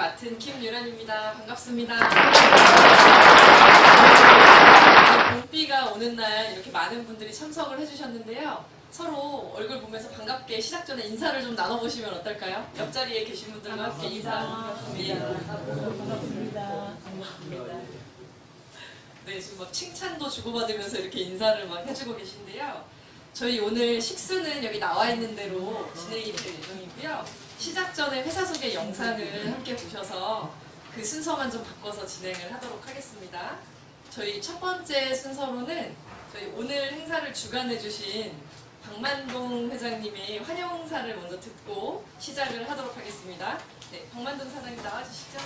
맡은 김유란입니다. 반갑습니다. 봄비가 오는 날 이렇게 많은 분들이 참석을 해주셨는데요. 서로 얼굴 보면서 반갑게 시작 전에 인사를 좀 나눠보시면 어떨까요? 옆자리에 계신 분들과 함께 인사드립니다. 반갑습니다. 네, 지금 막 칭찬도 주고받으면서 이렇게 인사를 막 해주고 계신데요. 저희 오늘 식수는 여기 나와 있는 대로 진행이 될 예정이고요. 시작 전에 회사 소개 영상을 함께 보셔서 그 순서만 좀 바꿔서 진행을 하도록 하겠습니다. 저희 첫 번째 순서로는 저희 오늘 행사를 주관해주신 박만동 회장님의 환영사를 먼저 듣고 시작을 하도록 하겠습니다. 네, 박만동 사장님 나와주시죠.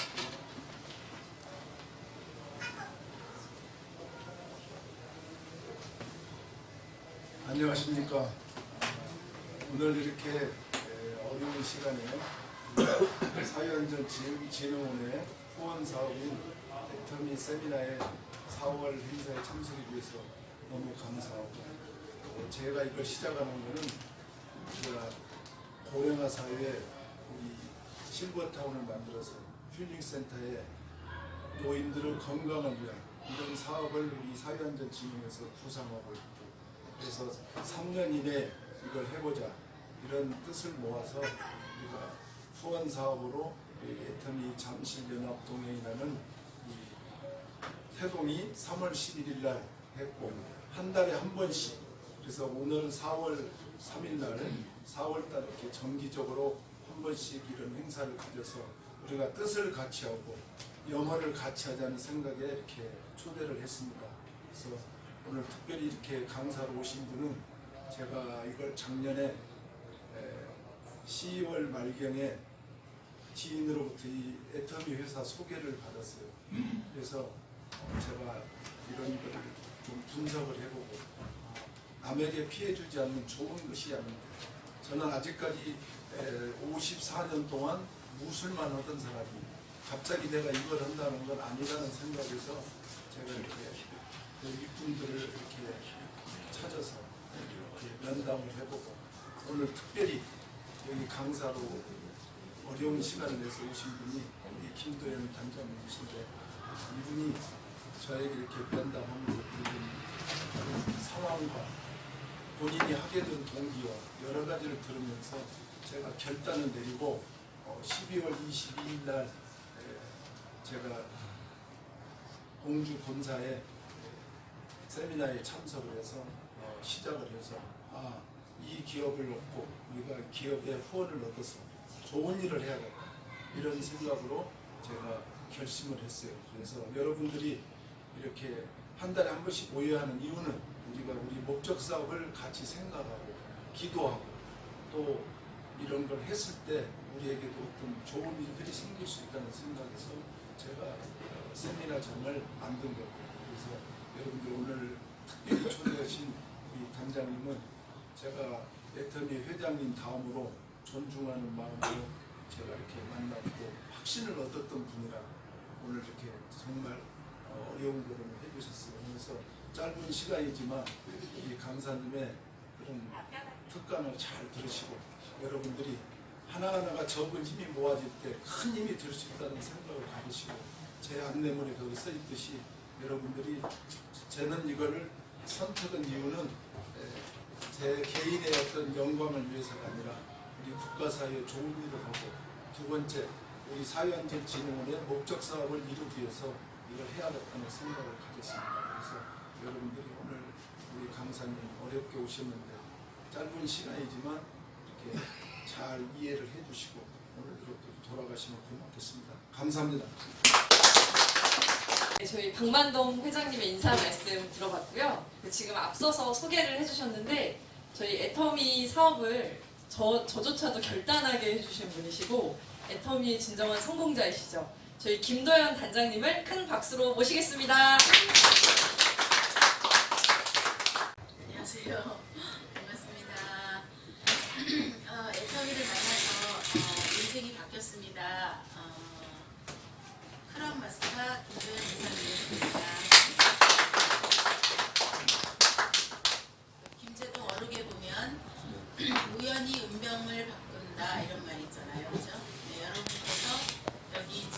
안녕하십니까. 오늘 이렇게 어려운 시간에 사회안전진흥원의 후원사업인 애터미 세미나의 4월 행사에 참석해 주셔서 너무 감사하고, 제가 이걸 시작하는 것은 제가 고령화 사회에 우리 실버타운을 만들어서 힐링센터에 노인들의 건강을 위한 이런 사업을 우리 사회안전진흥에서 구상하고 있고, 그래서 3년 이내에 이걸 해보자 이런 뜻을 모아서 우리가 후원 사업으로 애터미 잠실연합동행이라는 태동이 3월 11일 날 했고, 한 달에 한 번씩, 그래서 오늘 4월 3일 날 4월 달 이렇게 정기적으로 한 번씩 이런 행사를 가져서 우리가 뜻을 같이 하고 영어를 같이 하자는 생각에 이렇게 초대를 했습니다. 그래서 오늘 특별히 이렇게 강사로 오신 분은 제가 이걸 작년에 12월 말경에 지인으로부터 이 애터미 회사 소개를 받았어요. 그래서 제가 이런 거를 좀 분석을 해보고 남에게 피해 주지 않는 좋은 것이 아닌데, 저는 아직까지 54년 동안 무술만 하던 사람이 갑자기 내가 이걸 한다는 건 아니라는 생각에서 제가 이렇게 이분들을 이렇게 찾아서 이렇게 면담을 해보고, 오늘 특별히 여기 강사로 어려운 시간을 내서 오신 분이 우리 김도현 단장님이신데, 이분이 저에게 이렇게 면담하면서 들은 상황과 본인이 하게 된 동기와 여러 가지를 들으면서 제가 결단을 내리고 12월 22일 날 제가 공주 본사에 세미나에 참석을 해서 시작을 해서 이 기업을 얻고 우리가 기업의 후원을 얻어서 좋은 일을 해야겠다 이런 생각으로 제가 결심을 했어요. 그래서 여러분들이 이렇게 한 달에 한 번씩 모여야 하는 이유는 우리가 우리 목적 사업을 같이 생각하고 기도하고 또 이런 걸 했을 때 우리에게도 어떤 좋은 일들이 생길 수 있다는 생각에서 제가 세미나장을 만든 거고, 그래서 여러분들 오늘 특별히 초대하신 우리 단장님은 제가 애터미 회장님 다음으로 존중하는 마음으로 제가 이렇게 만났고 확신을 얻었던 분이라 오늘 이렇게 정말 어려운 걸음을 해주셨어요. 그래서 짧은 시간이지만 이 강사님의 그런 특강을 잘 들으시고 여러분들이 하나하나가 적은 힘이 모아질 때 큰 힘이 될 수 있다는 생각을 가지시고, 제 안내문에 거기 써 있듯이 여러분들이 저는 이거를 선택한 이유는 제 개인의 어떤 영광을 위해서가 아니라 우리 국가사회에 좋은 일을 하고, 두 번째 우리 사회안전진흥원의 목적 사업을 이루기 위해서 이걸 해야겠다는 생각을 가졌습니다. 그래서 여러분들이 오늘 우리 강사님 어렵게 오셨는데 짧은 시간이지만 이렇게 잘 이해를 해주시고 오늘 이렇게 돌아가시면 고맙겠습니다. 감사합니다. 네, 저희 박만동 회장님의 인사 말씀 들어봤고요. 지금 앞서서 소개를 해주셨는데 저희 애터미 사업을 저조차도 결단하게 해주신 분이시고 애터미의 진정한 성공자이시죠. 저희 김도현 단장님을 큰 박수로 모시겠습니다. 안녕하세요. 반갑습니다. 애터미를 만나서 인생이 바뀌었습니다. 크라운 마스터 김도현 이사님이었습니다. 김제동 어록에 보면 우연히 운명을 바꾼다 이런 말이 있잖아요. 그죠? 네, 여러분께서 여기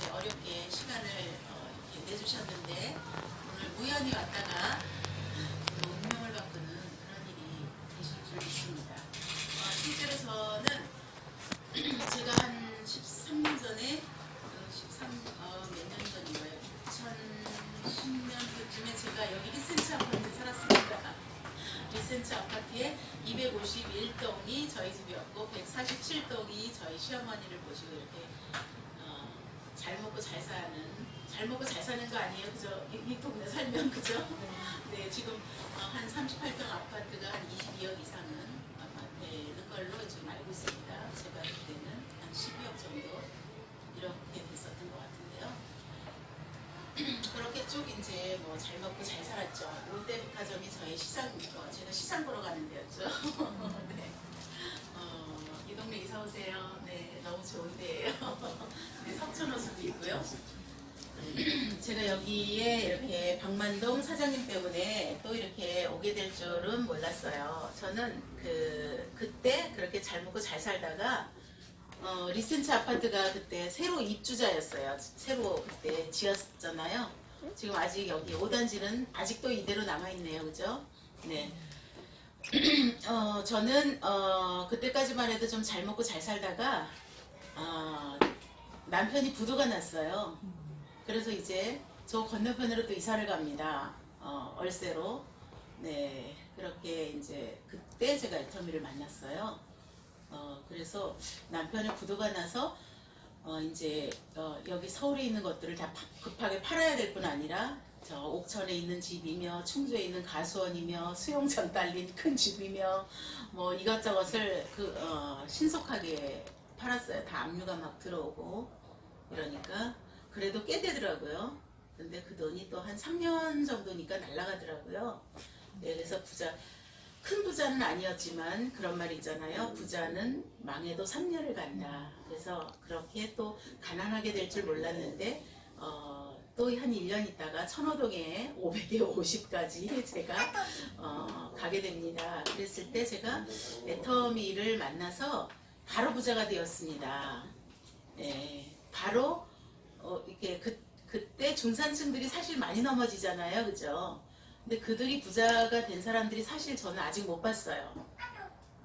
리센츠 아파트의 251동이 저희 집이었고 147동이 저희 시어머니를 모시고 이렇게 잘 먹고 잘 사는 거 아니에요, 그죠? 이 동네 살면 그죠? 네, 지금 한 38평 아파트가 한 22억 이상은 아마 되는 걸로 지금 알고 있습니다. 제가 그때는 한 12억 정도 이렇게 됐었던 것 같은데요. 그렇게 쭉 이제 뭐 잘 먹고 잘 살았죠. 롯데백화점이 저희 시장, 제가 시장 보러 가는 데였죠. 네. 이 동네 이사 오세요. 네, 너무 좋은 데예요. 네, 석촌호수도 있고요. 제가 여기에 이렇게 박만동 사장님 때문에 또 이렇게 오게 될 줄은 몰랐어요. 저는 그때 그렇게 잘 먹고 잘 살다가 리센츠 아파트가 그때 새로 입주자였어요. 새로 그때 지었잖아요. 지금 아직 여기 5단지는 아직도 이대로 남아있네요. 그죠? 네. 저는 그때까지만 해도 좀 잘 먹고 잘 살다가 남편이 부도가 났어요. 그래서 이제 저 건너편으로 또 이사를 갑니다. 월세로. 네. 그렇게 이제 그때 제가 애터미를 만났어요. 그래서 남편의 부도가 나서 이제 여기 서울에 있는 것들을 다 급하게 팔아야 될 뿐 아니라 저 옥천에 있는 집이며 충주에 있는 가수원이며 수영장 딸린 큰 집이며 뭐 이것저것을 신속하게 팔았어요. 다 압류가 막 들어오고 이러니까 그래도 꽤 되더라고요. 근데 그 돈이 또 한 3년 정도니까 날아가더라고요. 네, 그래서 큰 부자는 아니었지만 그런 말이 있잖아요. 부자는 망해도 3년을 간다. 그래서 그렇게 또 가난하게 될 줄 몰랐는데 또 한 1년 있다가 천호동에 500에 50까지 제가 가게 됩니다. 그랬을 때 제가 애터미를 만나서 바로 부자가 되었습니다. 네, 바로 이렇게 그때 중산층들이 사실 많이 넘어지잖아요. 그죠? 근데 그들이 부자가 된 사람들이 사실 저는 아직 못 봤어요.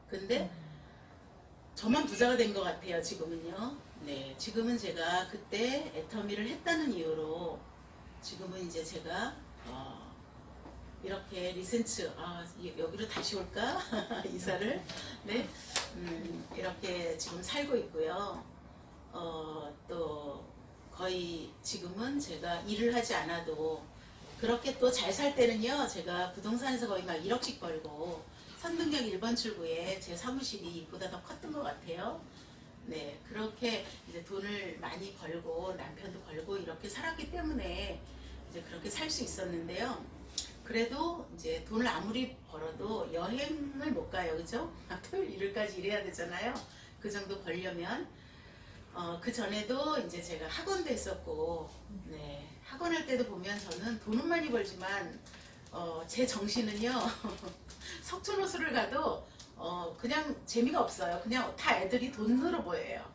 근데 저만 부자가 된 것 같아요. 지금은요. 네, 지금은 제가 그때 애터미를 했다는 이유로 지금은 이제 제가 이렇게 리센츠 여기로 다시 올까 이사를 네 이렇게 지금 살고 있고요. 또 거의 지금은 제가 일을 하지 않아도 그렇게 또 잘 살 때는요, 제가 부동산에서 거의 막 1억씩 벌고 선릉역 1번 출구에 제 사무실이 이보다 더 컸던 것 같아요. 네, 그렇게 이제 돈을 많이 벌고 남편도 벌고 이렇게 살았기 때문에 이제 그렇게 살 수 있었는데요. 그래도 이제 돈을 아무리 벌어도 여행을 못 가요, 그죠? 토요일 일요일까지 일해야 되잖아요. 그 정도 벌려면 그 전에도 이제 제가 학원도 했었고, 네, 학원할 때도 보면 저는 돈은 많이 벌지만 제 정신은요 석촌호수를 가도 그냥 재미가 없어요. 그냥 다 애들이 돈으로 보여요.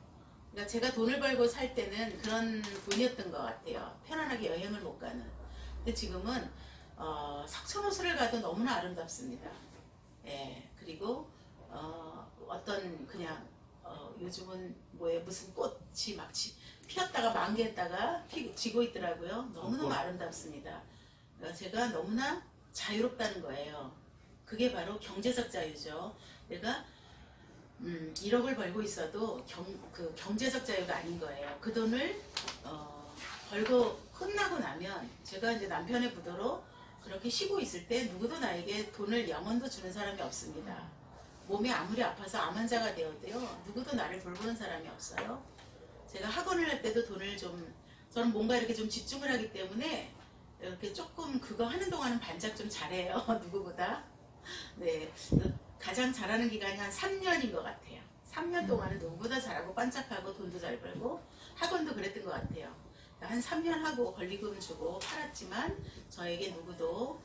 그러니까 제가 돈을 벌고 살 때는 그런 분이었던 것 같아요. 편안하게 여행을 못 가는. 근데 지금은 석촌호수를 가도 너무나 아름답습니다. 예, 그리고 어떤 그냥 요즘은 무슨 꽃이 막 피었다가 만개했다가 지고 있더라고요. 너무너무 아름답습니다. 그러니까 제가 너무나 자유롭다는 거예요. 그게 바로 경제적 자유죠. 내가 1억을 벌고 있어도 경제적 자유가 아닌 거예요. 그 돈을 벌고 끝나고 나면 제가 이제 남편의 부도로 그렇게 쉬고 있을 때 누구도 나에게 돈을 0원도 주는 사람이 없습니다. 몸이 아무리 아파서 암 환자가 되어도요, 누구도 나를 돌보는 사람이 없어요. 제가 학원을 할 때도 돈을 저는 뭔가 이렇게 좀 집중을 하기 때문에 이렇게 조금 그거 하는 동안은 반짝 좀 잘해요. 누구보다. 네, 가장 잘하는 기간이 한 3년인 것 같아요. 3년 동안은 누구보다 잘하고 반짝하고 돈도 잘 벌고 학원도 그랬던 것 같아요. 한 3년 하고 권리금 주고 팔았지만 저에게 누구도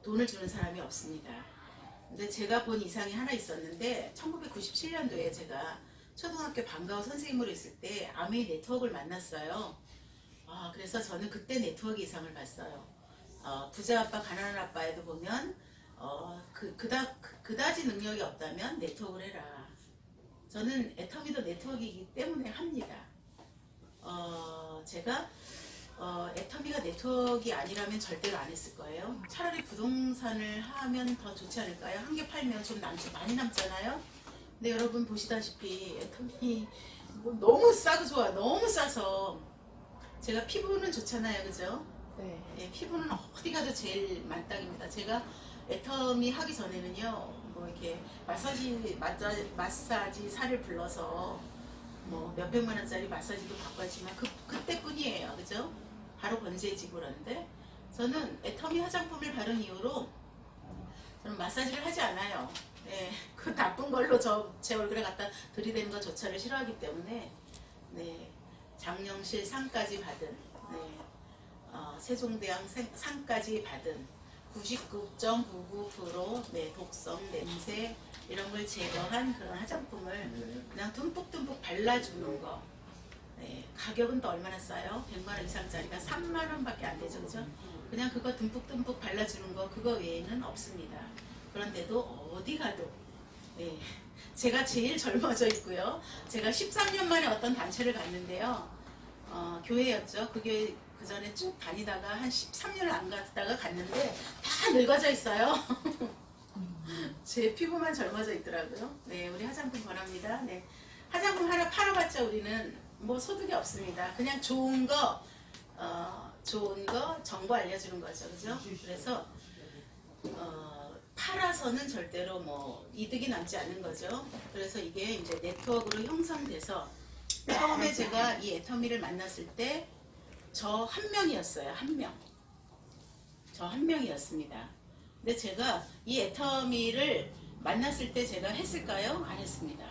돈을 주는 사람이 없습니다. 근데 제가 본 이상이 하나 있었는데 1997년도에 제가 초등학교 방과후 선생님으로 있을 때 아메이 네트워크를 만났어요. 그래서 저는 그때 네트워크 이상을 봤어요. 부자 아빠, 가난한 아빠에도 보면 그다지 능력이 없다면 네트워크를 해라. 저는 애터미도 네트워크이기 때문에 합니다. 제가 애터미가 네트워크가 아니라면 절대로 안 했을 거예요. 차라리 부동산을 하면 더 좋지 않을까요? 한 개 팔면 좀 많이 남잖아요. 근데 여러분 보시다시피 애터미 뭐 너무 싸고 좋아. 너무 싸서 제가 피부는 좋잖아요. 그죠? 네. 예, 피부는 어디 가도 제일 만땅입니다. 제가 애터미 하기 전에는요, 뭐 이렇게 마사지사를 불러서 뭐 몇백만 원짜리 마사지도 받고 하지만 그때뿐이에요. 그죠? 바로 건재해지고 그러는데 저는 애터미 화장품을 바른 이후로 저는 마사지를 하지 않아요. 예, 그 나쁜 걸로 제 얼굴에 갖다 들이대는 것조차를 싫어하기 때문에 네, 장영실 상까지 받은 네, 세종대왕 상까지 받은 99.99% 네, 독성, 냄새 이런 걸 제거한 그런 화장품을 그냥 듬뿍듬뿍 발라주는 거. 네, 가격은 또 얼마나 싸요? 100만 원 이상짜리가 3만 원밖에 안 되죠, 그죠? 그냥 그거 듬뿍듬뿍 발라주는 거 그거 외에는 없습니다. 그런데도 어디 가도 네, 제가 제일 젊어져 있고요. 제가 13년 만에 어떤 단체를 갔는데요. 교회였죠. 그게 그 전에 쭉 다니다가 한 13년을 안 갔다가 갔는데 다 늙어져 있어요. 제 피부만 젊어져 있더라고요. 네, 우리 화장품 권합니다. 네, 화장품 하나 팔아봤자 우리는 뭐 소득이 없습니다. 그냥 좋은 거 정보 알려주는 거죠, 그죠? 그래서 팔아서는 절대로 뭐 이득이 남지 않는 거죠. 그래서 이게 이제 네트워크로 형성돼서 처음에 제가 이 애터미를 만났을 때 저 한 명이었어요. 한 명. 저 한 명이었습니다. 근데 제가 이 애터미를 만났을 때 제가 했을까요? 안 했습니다.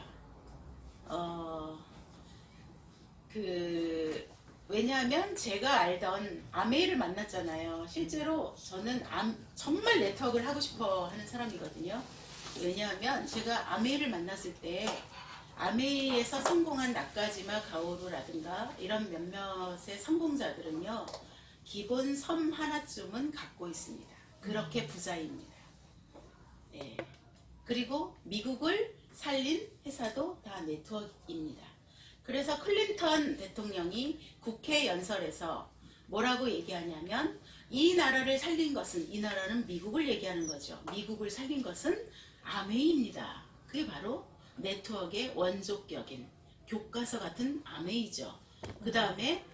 왜냐하면 제가 알던 아메이를 만났잖아요. 실제로 저는 정말 네트워크를 하고 싶어 하는 사람이거든요. 왜냐하면 제가 아메이를 만났을 때 아메이에서 성공한 나카지마 가오루라든가 이런 몇몇의 성공자들은요, 기본 섬 하나쯤은 갖고 있습니다. 그렇게 부자입니다. 네. 그리고 미국을 살린 회사도 다 네트워크입니다. 그래서 클린턴 대통령이 국회 연설에서 뭐라고 얘기하냐면 이 나라를 살린 것은, 이 나라는 미국을 얘기하는 거죠. 미국을 살린 것은 아메이입니다. 그게 바로 네트워크의 원조격인 교과서 같은 아메이죠. 그 다음에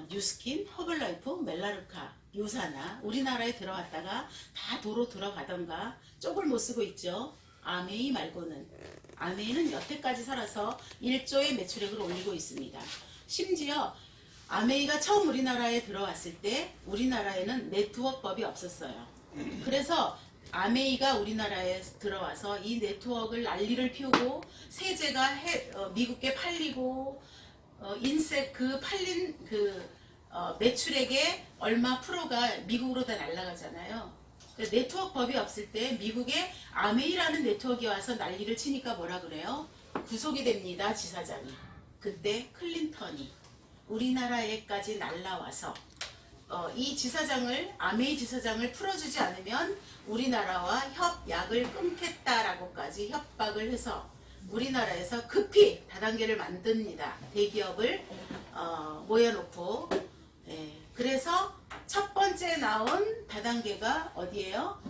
뉴스킨, 허블라이프, 멜라르카, 요사나 우리나라에 들어왔다가 다 도로 들어가던가 쪽을 못 쓰고 있죠. 아메이 말고는. 아메이는 여태까지 살아서 1조의 매출액을 올리고 있습니다. 심지어 아메이가 처음 우리나라에 들어왔을 때 우리나라에는 네트워크법이 없었어요. 그래서 아메이가 우리나라에 들어와서 이 네트워크를 난리를 피우고 세제가 미국에 팔리고 인세 그 팔린 매출액의 얼마 프로가 미국으로 다 날아가잖아요. 네트워크법이 없을 때 미국에 아메이라는 네트워크가 와서 난리를 치니까 뭐라 그래요? 구속이 됩니다, 지사장이. 그때 클린턴이 우리나라에까지 날라와서 이 지사장을, 아메이 지사장을 풀어주지 않으면 우리나라와 협약을 끊겠다라고까지 협박을 해서 우리나라에서 급히 다단계를 만듭니다. 대기업을 모여놓고. 예, 그래서 첫 번째 나온 다단계가 어디예요?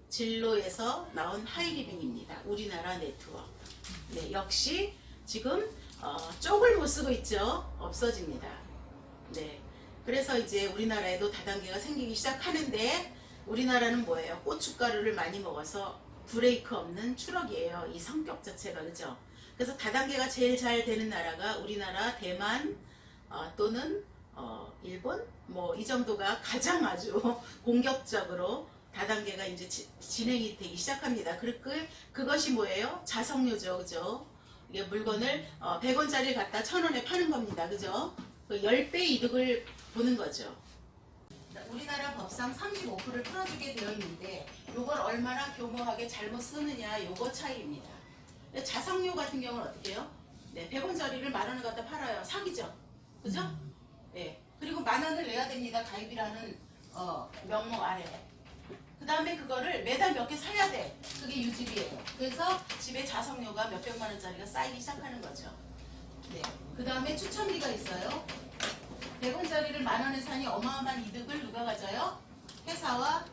진로에서 나온 하이리빙입니다. 우리나라 네트워크. 네, 역시 지금 쪽을 못 쓰고 있죠. 없어집니다. 네, 그래서 이제 우리나라에도 다단계가 생기기 시작하는데 우리나라는 뭐예요? 고춧가루를 많이 먹어서 브레이크 없는 추럭이에요. 이 성격 자체가. 그죠? 그래서 다단계가 제일 잘 되는 나라가 우리나라, 대만 또는 일본 뭐 이 정도가 가장 아주 공격적으로 다단계가 이제 진행이 되기 시작합니다. 그것이 뭐예요? 자석료죠. 그죠? 이게 물건을 100원짜리를 갖다 1000원에 파는 겁니다. 그죠? 10배 이득을 보는 거죠. 우리나라 법상 35%를 풀어주게 되어 있는데 이걸 얼마나 교모하게 잘못 쓰느냐 요거 차이입니다. 자석료 같은 경우는 어떻게 해요? 네, 100원짜리를 10,000원에 갖다 팔아요. 사기죠. 그죠? 네. 그리고 10,000원을 내야 됩니다. 가입이라는 명목 아래. 그 다음에 그거를 매달 몇 개 사야 돼. 그게 유지비예요. 그래서 집에 자석료가 몇백만 원짜리가 쌓이기 시작하는 거죠. 네. 그 다음에 추첨비가 있어요. 100원짜리를 만 원에 사니 어마어마한 이득을 누가 가져요? 회사와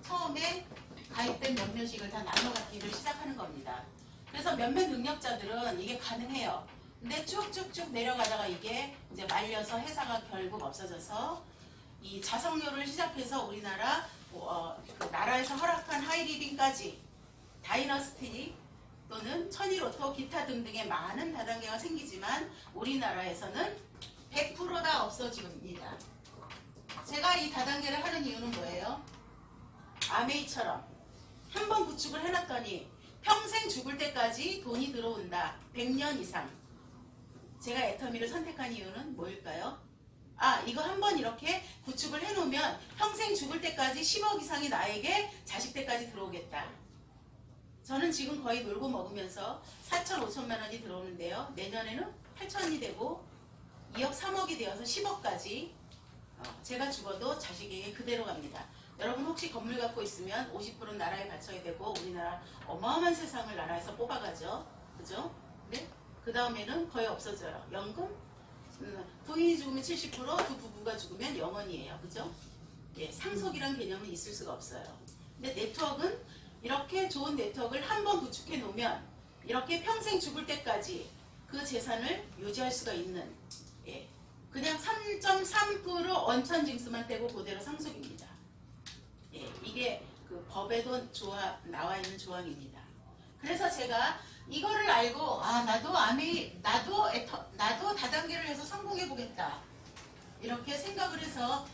처음에 가입된 몇몇익을 다 나눠 갖기를 시작하는 겁니다. 그래서 몇몇 능력자들은 이게 가능해요. 근데 쭉쭉쭉 내려가다가 이게 이제 말려서 회사가 결국 없어져서 이 자석료를 시작해서 우리나라 그 나라에서 허락한 하이리빙까지 다이너스티 또는 천일오토 기타 등등의 많은 다단계가 생기지만 우리나라에서는 100%다 없어집니다. 제가 이 다단계를 하는 이유는 뭐예요? 아메이처럼 한 번 구축을 해놨더니 평생 죽을 때까지 돈이 들어온다. 100년 이상. 제가 애터미를 선택한 이유는 뭐일까요? 이거 한 번 이렇게 구축을 해놓으면 평생 죽을 때까지 10억 이상이 나에게 자식 때까지 들어오겠다. 저는 지금 거의 놀고 먹으면서 4천, 5천만 원이 들어오는데요. 내년에는 8천이 되고 2억, 3억이 되어서 10억까지 제가 죽어도 자식에게 그대로 갑니다. 여러분 혹시 건물 갖고 있으면 50%는 나라에 바쳐야 되고 우리나라 어마어마한 세상을 나라에서 뽑아가죠. 그죠? 네? 그 다음에는 거의 없어져요. 연금? 부인이 죽으면 70%, 두 부부가 죽으면 영원이에요. 그죠? 예, 상속이란 개념은 있을 수가 없어요. 근데 네트워크는 이렇게 좋은 네트워크를 한 번 구축해 놓으면 이렇게 평생 죽을 때까지 그 재산을 유지할 수가 있는, 예, 그냥 3.3% 원천징수만 떼고 그대로 상속입니다. 예, 이게 그 법에도 나와 있는 조항입니다. 그래서 제가 이거를 알고 나도 다단계를 해서 성공해 보겠다 이렇게 생각을 해서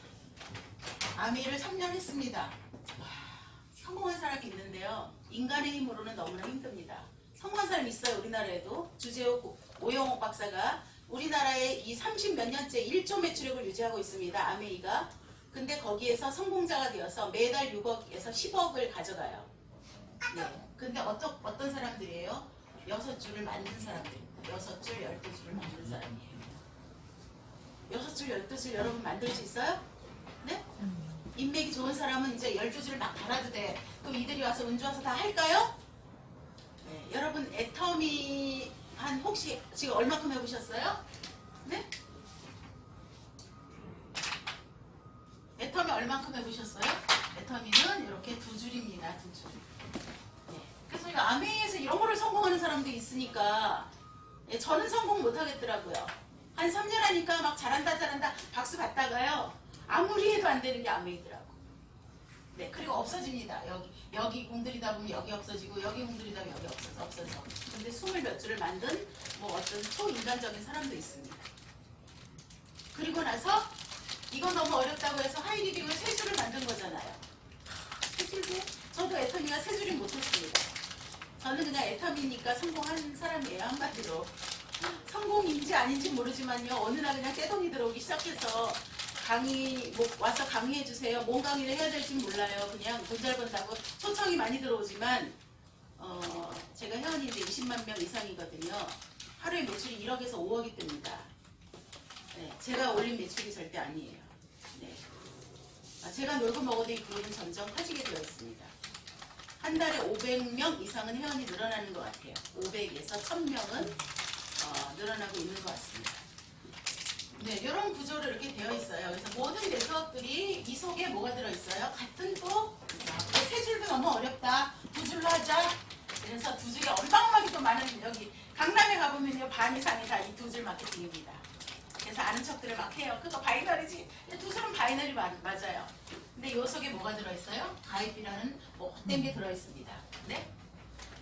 아메이를 3년 했습니다. 성공한 사람이 있는데요. 인간의 힘으로는 너무나 힘듭니다. 성공한 사람이 있어요. 우리나라에도 주재호 오영옥 박사가 우리나라에 이 30몇 년째 1조 매출액을 유지하고 있습니다. 아메이가. 근데 거기에서 성공자가 되어서 매달 6억에서 10억을 가져가요. 네. 근데 어떤 사람들이에요? 6줄을 만든 사람들입니다. 6줄, 12줄을 만든 사람이에요. 6줄, 12줄 여러분 만들 수 있어요? 네? 인맥이 좋은 사람은 이제 12줄을 막 달아도 돼. 그럼 이들이 와서 은주 와서 다 할까요? 네. 여러분 애터미 혹시 지금 얼마큼 해보셨어요? 네? 애터미 얼만큼 해보셨어요? 애터미는 이렇게 2줄입니다. 2줄. 네. 그래서 이 아메이에서 이런 거를 성공하는 사람도 있으니까 저는 성공 못하겠더라고요. 한 3년 하니까 막 잘한다 박수 받다가요. 아무리 해도 안 되는 게 아메이더라고. 네, 그리고 없어집니다. 여기 공들이다 보면 여기 없어지고 여기 공들이다 보면 여기 없어져. 근데 20몇 줄을 만든 뭐 어떤 초인간적인 사람도 있습니다. 그리고 나서 이건 너무 어렵다고 해서 하이리빙을 3줄을 만든 거잖아요. 3줄도 저도 애터미가 3줄이 못했습니다. 저는 그냥 애터미니까 성공한 사람이에요. 한마디로. 성공인지 아닌지 모르지만요. 어느 날 그냥 떼돈이 들어오기 시작해서 와서 강의해주세요. 뭔 강의를 해야 될지 몰라요. 그냥 돈 잘 번다고 초청이 많이 들어오지만 제가 회원인데 20만 명 이상이거든요. 하루에 매출이 1억에서 5억이 뜹니다. 네, 제가 올린 매출이 절대 아니에요. 네. 제가 놀고 먹어도 이 그룹은 점점 커지게 되어 있습니다. 한 달에 500명 이상은 회원이 늘어나는 것 같아요. 500에서 1000명은 늘어나고 있는 것 같습니다. 네, 이런 구조로 이렇게 되어 있어요. 그래서 모든 네트워크들이 이 속에 뭐가 들어있어요? 같은 또 3줄도 너무 어렵다. 2줄로 하자. 그래서 2줄이 엄청나게 또 많은 여기 강남에 가보면요. 반 이상이 다 이 2줄 마케팅입니다. 그래서 아는 척들을 막 해요. 그거 바이너리지. 2줄은 바이너리 맞아요. 근데 이 속에 뭐가 들어있어요? 가입이라는 뭐 헛된 게 들어있습니다. 네?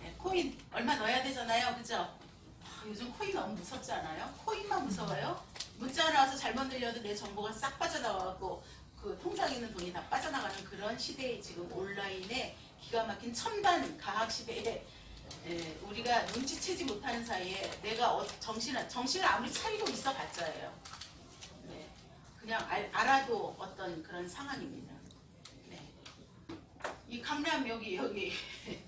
네, 코인 얼마 넣어야 되잖아요. 그죠? 요즘 코인 너무 무섭지 않아요? 코인만 무서워요? 문자 하나 와서 잘못 들려도 내 정보가 싹 빠져나와갖고 그 통장에 있는 돈이 다 빠져나가는 그런 시대에 지금 온라인에 기가 막힌 첨단 가학 시대에 우리가 눈치채지 못하는 사이에 내가 정신을 아무리 차리고 있어 봤자예요. 네. 그냥 알아도 어떤 그런 상황입니다. 네. 이 강남 여기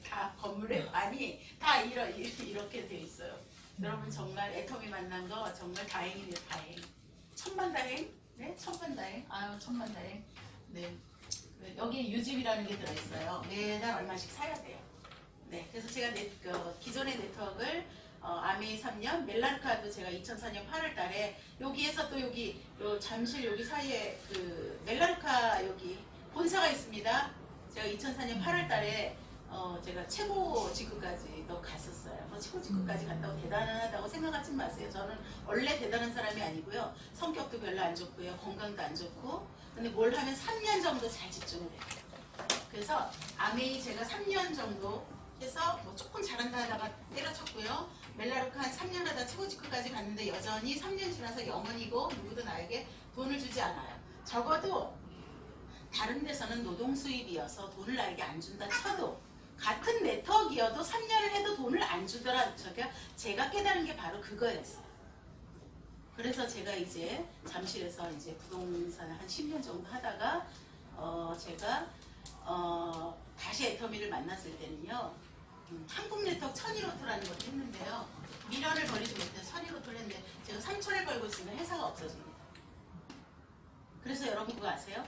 다 건물에 많이 다 이렇게 돼 있어요. 여러분 정말 애터미 만난 거 정말 다행이네요. 다행. 천만다행. 네, 천만다행. 아유, 천만다행. 네. 여기에 유집이라는 게 들어있어요. 매달 얼마씩 사야 돼요. 네, 그래서 제가 기존의 네트워크를 아메이 3년, 멜라르카도 제가 2004년 8월 달에 여기에서 또 여기 요 잠실 여기 사이에 그 멜라르카 여기 본사가 있습니다. 제가 2004년 8월 달에 제가 최고 직급까지 또 갔었어요. 최고 직급까지 갔다고 대단하다고 생각하지 마세요. 저는 원래 대단한 사람이 아니고요. 성격도 별로 안 좋고요. 건강도 안 좋고. 근데 뭘 하면 3년 정도 잘 집중을 해요. 그래서 아메이 제가 3년 정도 해서 뭐 조금 잘한다 하다가 때려쳤고요. 멜라르카 한 3년 하다 최고 직급까지 갔는데 여전히 3년 지나서 영원이고 누구도 나에게 돈을 주지 않아요. 적어도 다른 데서는 노동 수입이어서 돈을 나에게 안 준다 쳐도 같은 네트워크이어도 3년을 해도 돈을 안 주더라. 제가 깨달은 게 바로 그거였어요. 그래서 제가 이제 잠실에서 이제 부동산을 한 10년 정도 하다가 제가 다시 애터미를 만났을 때는요. 한국 네트워크 천일오토라는 것도 했는데요. 미련을 버리지 못해서 천일오토를 했는데 제가 3천을 벌고 있으면 회사가 없어집니다. 그래서 여러분 그거 아세요?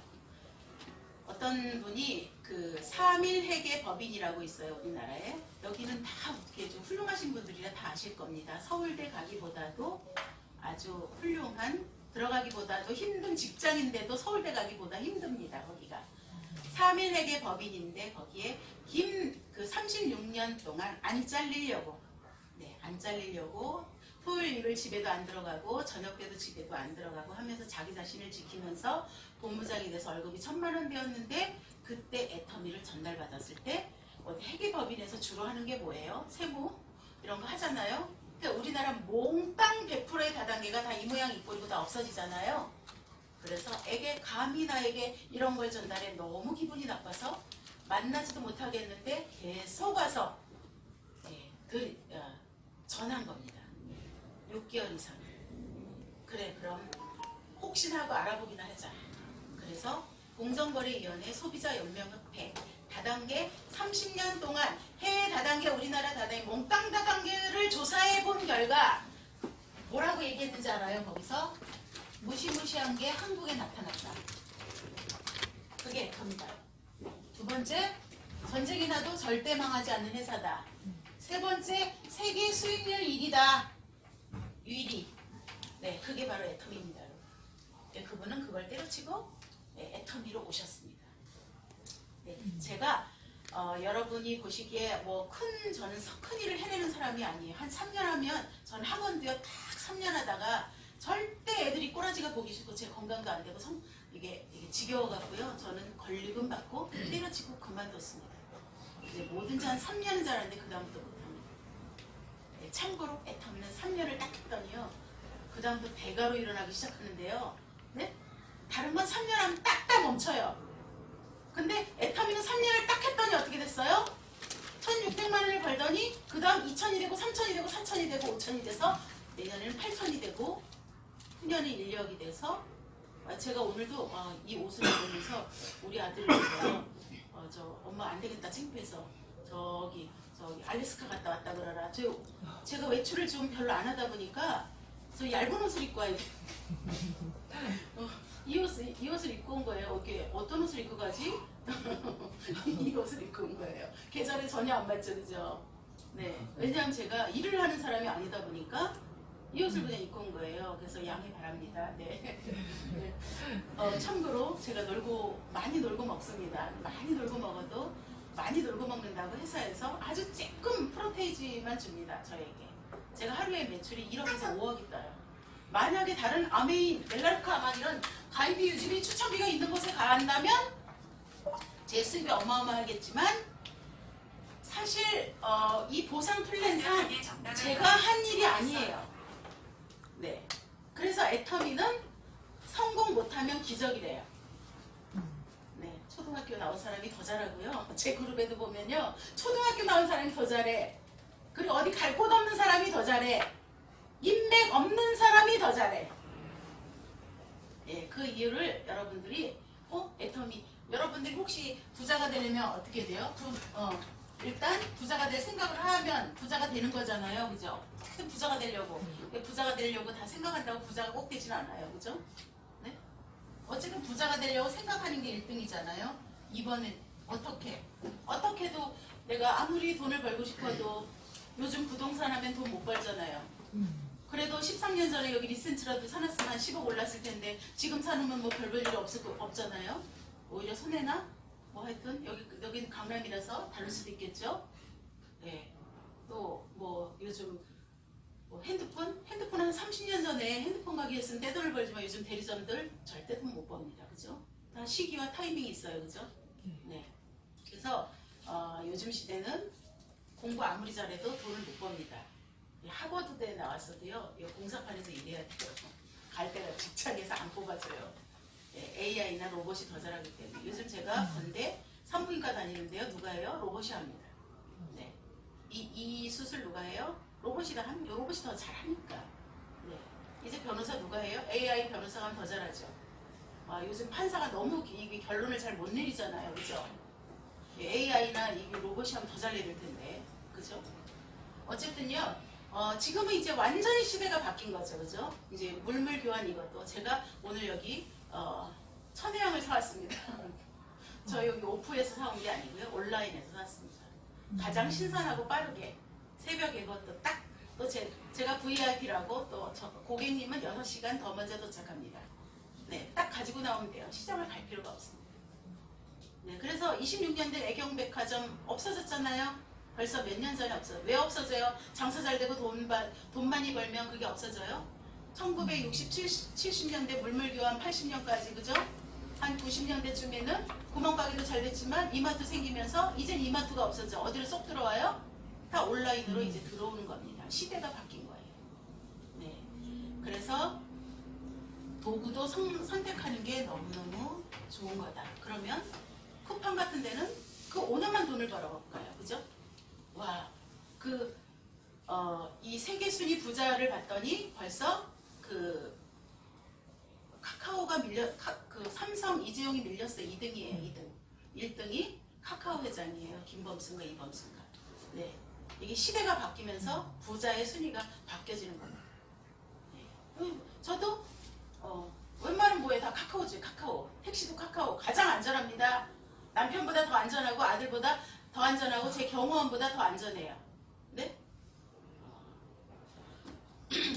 어떤 분이 그 3일 회계 법인이라고 있어요. 우리나라에. 여기는 다 어떻게 좀 훌륭하신 분들이라 다 아실 겁니다. 서울대 가기보다도 아주 훌륭한, 들어가기보다도 힘든 직장인데도 서울대 가기보다 힘듭니다. 거기가. 3일 회계 법인인데 거기에 그 36년 동안 안 잘리려고, 안 잘리려고 토요일 일요일 집에도 안 들어가고 저녁 때도 집에도 안 들어가고 하면서 자기 자신을 지키면서 본부장이 돼서 월급이 1,000만 원 되었는데 그때 애터미를 전달받았을 때 회계법인에서 주로 하는 게 뭐예요? 세무 이런 거 하잖아요. 근데 우리나라 몽땅 100%의 다단계가 다 이 모양 이 꼴이고 다 없어지잖아요. 그래서 애게 감히 나에게 이런 걸 전달해 너무 기분이 나빠서 만나지도 못하겠는데 계속 와서 전한 겁니다. 6개월 이상. 그래 그럼 혹시나 하고 알아보기나 하자. 그래서 공정거래위원회 소비자연맹협회 다단계 30년 동안 해외 다단계 우리나라 다단계 몽땅 다단계를 조사해 본 결과 뭐라고 얘기했는지 알아요? 거기서 무시무시한 게 한국에 나타났다. 그게 겁니다. 두 번째, 전쟁이 나도 절대 망하지 않는 회사다. 세 번째, 세계 수익률 1위다. 유일이. 네, 그게 바로 애터미입니다. 네, 그분은 그걸 때려치고 애터미로 오셨습니다. 네, 제가 여러분이 보시기에 뭐 저는 큰 일을 해내는 사람이 아니에요. 한 3년 하면 전 학원도요 딱 3년 하다가 절대 애들이 꼬라지가 보기 싫고 제 건강도 안 되고 이게 지겨워갖고요. 저는 권리금 받고 때려치고 그만뒀습니다. 이제 뭐든지 한 3년은 잘하는데 그 다음부터 못합니다. 네, 참고로 애터미는 3년을 딱 했더니요. 그 다음부터 배가로 일어나기 시작하는데요. 네? 다른 건 3년 하면 딱딱 멈춰요. 근데 애터미는 3년을 딱 했더니 어떻게 됐어요? 1,600만 원을 벌더니 그 다음 2,000이 되고 3,000이 되고 4,000이 되고 5,000이 돼서 내년에는 8,000이 되고 후년에 1억이 돼서 제가 오늘도 이 옷을 입으면서 우리 아들 저 엄마 안 되겠다 창피해서 저기 알래스카 갔다 왔다 그러라. 제가 외출을 좀 별로 안 하다 보니까 저 얇은 옷을 입고 와야 돼. 이 옷을 입고 온 거예요. 어떤 옷을 입고 가지? 이 옷을 입고 온 거예요. 계절에 전혀 안 맞죠, 그죠? 네. 왜냐하면 제가 일을 하는 사람이 아니다 보니까 이 옷을 그냥 입고 온 거예요. 그래서 양해 바랍니다. 네. 네. 참고로 제가 많이 놀고 먹습니다. 많이 놀고 먹어도 많이 놀고 먹는다고 회사에서 아주 조금 프로테이지만 줍니다. 저에게. 제가 하루에 매출이 1억에서 5억이 떠요. 만약에 다른 아메이, 멜라르카 이런 가이비 유지비 추천비가 있는 곳에 간다면 제 수입이 어마어마하겠지만 사실 이 보상 플랜상 제가 한 일이 아니에요. 네. 그래서 애터미는 성공 못하면 기적이래요. 네. 초등학교 나온 사람이 더 잘하고요. 제 그룹에도 보면요. 초등학교 나온 사람이 더 잘해. 그리고 어디 갈 곳 없는 사람이 더 잘해. 인맥 없는 사람이 더 잘해. 예, 그 이유를 여러분들이 애터미 여러분들이 혹시 부자가 되려면 어떻게 돼요? 일단 부자가 될 생각을 하면 부자가 되는 거잖아요, 그죠? 부자가 되려고 다 생각한다고 부자가 꼭 되지는 않아요, 그죠? 네? 어쨌든 부자가 되려고 생각하는 게 1등이잖아요. 이번엔 어떻게도 내가 아무리 돈을 벌고 싶어도 요즘 부동산 하면 돈 못 벌잖아요. 그래도 13년 전에 여기 리센트라도 사놨으면 한 10억 올랐을 텐데 지금 사놓으면 뭐 별 볼 일 없잖아요. 오히려 손해나 뭐 하여튼 여기는 강남이라서 다를 수도 있겠죠. 네. 또 뭐 요즘 뭐 핸드폰 한 30년 전에 핸드폰 가게에 쓰면 떼돈을 벌지만 요즘 대리점들 절대 돈 못 법니다. 그죠? 다 시기와 타이밍이 있어요. 그죠? 네. 그래서 요즘 시대는 공부 아무리 잘해도 돈을 못 법니다. 하버드대에 나왔어도요. 이 공사판에서 일해야 돼요. 갈 때가 직장에서 안 뽑아줘요. AI나 로봇이 더 잘하기 때문에. 요즘 제가 건대 산부인과 다니는데요. 누가 해요? 로봇이 합니다. 네. 이 수술 누가 해요? 로봇이 더 잘하니까. 네. 이제 변호사 누가 해요? AI 변호사가 하면 더 잘하죠. 요즘 판사가 너무 이 결론을 잘 못 내리잖아요. 그죠? AI나 이 로봇이 하면 더 잘 내릴 텐데. 그죠? 어쨌든요. 지금은 이제 완전히 시대가 바뀐 거죠. 그죠? 이제 물물 교환 이것도. 제가 오늘 여기 천혜향을 사왔습니다. 저 여기 오프에서 사온 게 아니고요. 온라인에서 샀습니다. 가장 신선하고 빠르게 새벽에 이것도 딱 또 제가 VIP라고 또 고객님은 6시간 더 먼저 도착합니다. 네, 딱 가지고 나오면 돼요. 시장을 갈 필요가 없습니다. 네, 그래서 26년 된 애경백화점 없어졌잖아요. 벌써 몇 년 전에 없어져요. 왜 없어져요? 장사 잘 되고 돈 많이 벌면 그게 없어져요? 1960, 70년대 물물교환 80년까지 그죠? 한 90년대쯤에는 구멍가게도 잘 됐지만 이마트 생기면서 이젠 이마트가 없어져. 어디로 쏙 들어와요? 다 온라인으로 이제 들어오는 겁니다. 시대가 바뀐 거예요. 네. 그래서 도구도 선택하는 게 너무너무 좋은 거다. 그러면 쿠팡 같은 데는 그 오너만 돈을 벌어볼까요? 그죠? 와, 이 세계 순위 부자를 봤더니 벌써 카카오가 삼성 이재용이 밀렸어요. 2등이에요. 2등. 1등이 카카오 회장이에요. 김범순과 이범순가. 네. 이게 시대가 바뀌면서 부자의 순위가 바뀌어지는 겁니다. 네. 저도 웬만한 뭐에 다 카카오지. 카카오. 택시도 카카오. 가장 안전합니다. 남편보다 더 안전하고 아들보다 더 안전하고 제 경호원보다 더 안전해요. 네?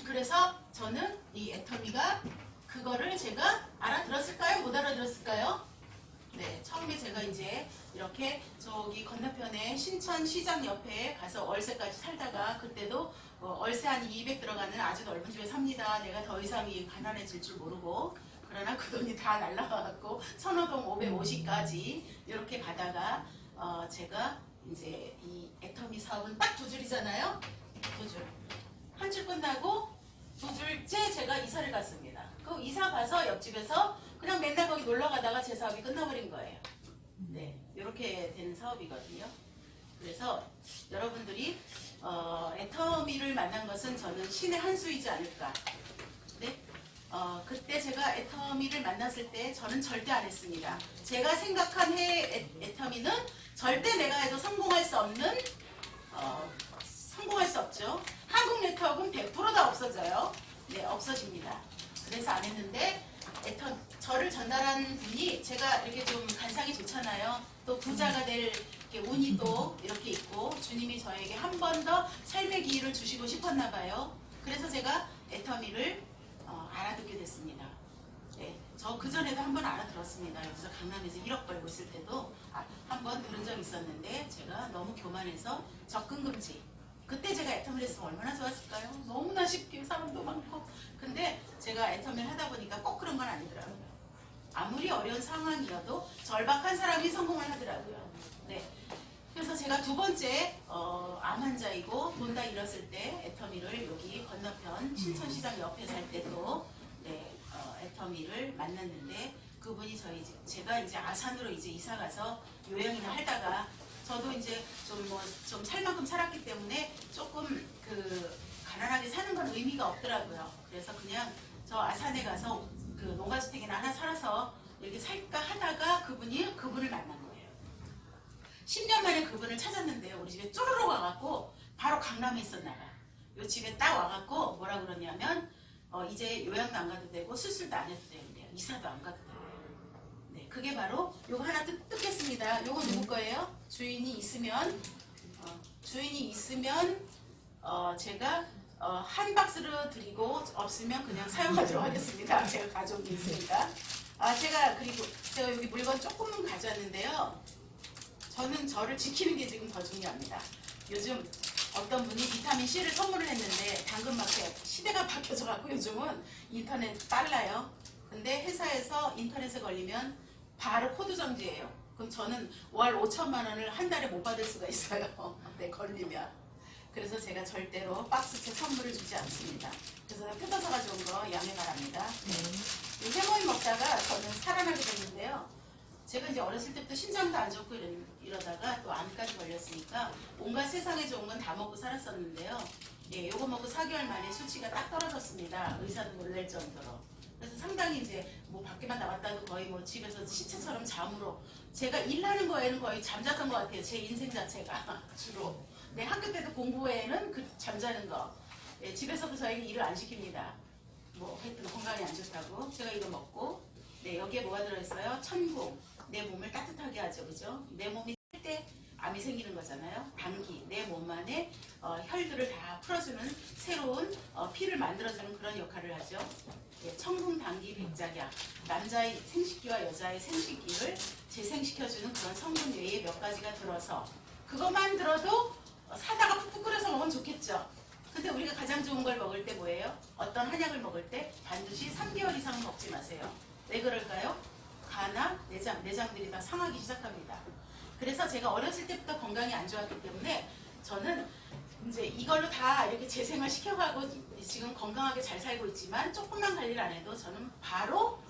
그래서 저는 이 애터미가 그거를 제가 알아들었을까요? 못 알아들었을까요? 네, 처음에 제가 이제 이렇게 저기 건너편에 신천시장 옆에 가서 월세까지 살다가 그때도 월세 한 200 들어가는 아주 넓은 집에 삽니다. 내가 더 이상 가난해질 줄 모르고 그러나 그 돈이 다 날라가갖고 선호동 550까지 이렇게 가다가 제가 이제 이 애터미 사업은 딱 2줄이잖아요. 2줄. 한 줄 끝나고 2줄째 제가 이사를 갔습니다. 그 이사 가서 옆집에서 그냥 맨날 거기 놀러 가다가 제 사업이 끝나버린 거예요. 네, 이렇게 되는 사업이거든요. 그래서 여러분들이 애터미를 만난 것은 저는 신의 한 수이지 않을까. 네? 그때 제가 애터미를 만났을 때 저는 절대 안 했습니다. 제가 생각한 애터미는 절대 내가 해도 성공할 수 없는 성공할 수 없죠. 한국 네트워크는 100% 다 없어져요. 네, 없어집니다. 그래서 안 했는데 저를 전달한 분이 제가 이렇게 좀 간상이 좋잖아요. 또 부자가 될 운이 또 이렇게 있고 주님이 저에게 한 번 더 삶의 기회를 주시고 싶었나 봐요. 그래서 제가 애터미를 알아듣게 됐습니다. 네, 저 그전에도 한 번 알아들었습니다. 여기서 강남에서 1억 벌고 있을 때도 한 번 들은 적이 있었는데 제가 너무 교만해서 접근 금지. 그때 제가 애터미를 했으면 얼마나 좋았을까요? 너무나 쉽게 사람도 많고. 근데 제가 애터미를 하다 보니까 꼭 그런 건 아니더라고요. 아무리 어려운 상황이어도 절박한 사람이 성공을 하더라고요. 네. 그래서 제가 두 번째 암 환자이고 돈 다 잃었을 때 애터미를 여기 건너편 신천시장 옆에 살 때도 네, 애터미를 만났는데 그분이 제가 이제 아산으로 이제 이사 가서 요양이나 하다가 저도 이제 좀 살 만큼 살았기 때문에 조금 가난하게 사는 건 의미가 없더라고요. 그래서 그냥 저 아산에 가서 농가주택이나 하나 살아서 이렇게 살까 하다가 그분을 만난 거예요. 10년 만에 그분을 찾았는데요. 우리 집에 쪼르륵 와갖고 바로 강남에 있었나 봐요. 요 집에 딱 와갖고 뭐라 그러냐면 이제 요양도 안 가도 되고 수술도 안 해도 되는데요. 이사도 안 가도 되고. 네, 그게 바로 요거 하나 뜯겠습니다. 요거 누구 거예요? 주인이 있으면 제가 한 박스로 드리고 없으면 그냥 사용하도록 하겠습니다. 제가 가져온 게 있으니까. 제가 여기 물건 조금은 가져왔는데요. 저는 저를 지키는 게 지금 더 중요합니다. 요즘 어떤 분이 비타민 C를 선물을 했는데 당근마켓 시대가 바뀌어져갖고 요즘은 인터넷 빨라요. 근데 회사에서 인터넷에 걸리면 바로 코드 정지예요. 그럼 저는 월 5천만 원을 한 달에 못 받을 수가 있어요. 네, 걸리면. 그래서 제가 절대로 박스채 선물을 주지 않습니다. 그래서 뜯어서 가져온 거 양해 바랍니다. 이 해모임 먹다가 저는 살아나게 됐는데요. 제가 이제 어렸을 때부터 신장도 안 좋고 이러다가 또 암까지 걸렸으니까 온갖 세상에 좋은 건 다 먹고 살았었는데요. 예, 요거 먹고 4개월 만에 수치가 딱 떨어졌습니다. 의사도 놀랄 정도로. 그래서 상당히 이제 뭐 밖에만 나갔다도 거의 뭐 집에서 시체처럼 잠으로 제가 일하는 거에는 거의 잠잤던 것 같아요. 제 인생 자체가 주로. 네, 학교 때도 공부 외에는 그 잠자는 거. 예, 집에서도 저희는 일을 안 시킵니다. 뭐 하여튼 건강이 안 좋다고. 제가 이거 먹고 네, 여기에 뭐가 들어있어요? 천궁. 내 몸을 따뜻하게 하죠. 그죠? 내 몸이 살 때 암이 생기는 거잖아요. 당기. 내 몸 안에 혈들을 다 풀어주는 새로운 피를 만들어주는 그런 역할을 하죠. 예, 천궁, 당기, 백작약. 남자의 생식기와 여자의 생식기를 재생시켜주는 그런 성분 외에 몇 가지가 들어서 그것만 들어도 사다가 푹푹 끓여서 먹으면 좋겠죠. 근데 우리가 가장 좋은 걸 먹을 때 뭐예요? 어떤 한약을 먹을 때 반드시 3개월 이상은 먹지 마세요. 왜 그럴까요? 간나 내장들이 다 상하기 시작합니다. 그래서 제가 어렸을 때부터 건강이 안 좋았기 때문에 저는 이제 이걸로 다 이렇게 재생을 시켜가고 지금 건강하게 잘 살고 있지만 조금만 관리를 안 해도 저는 바로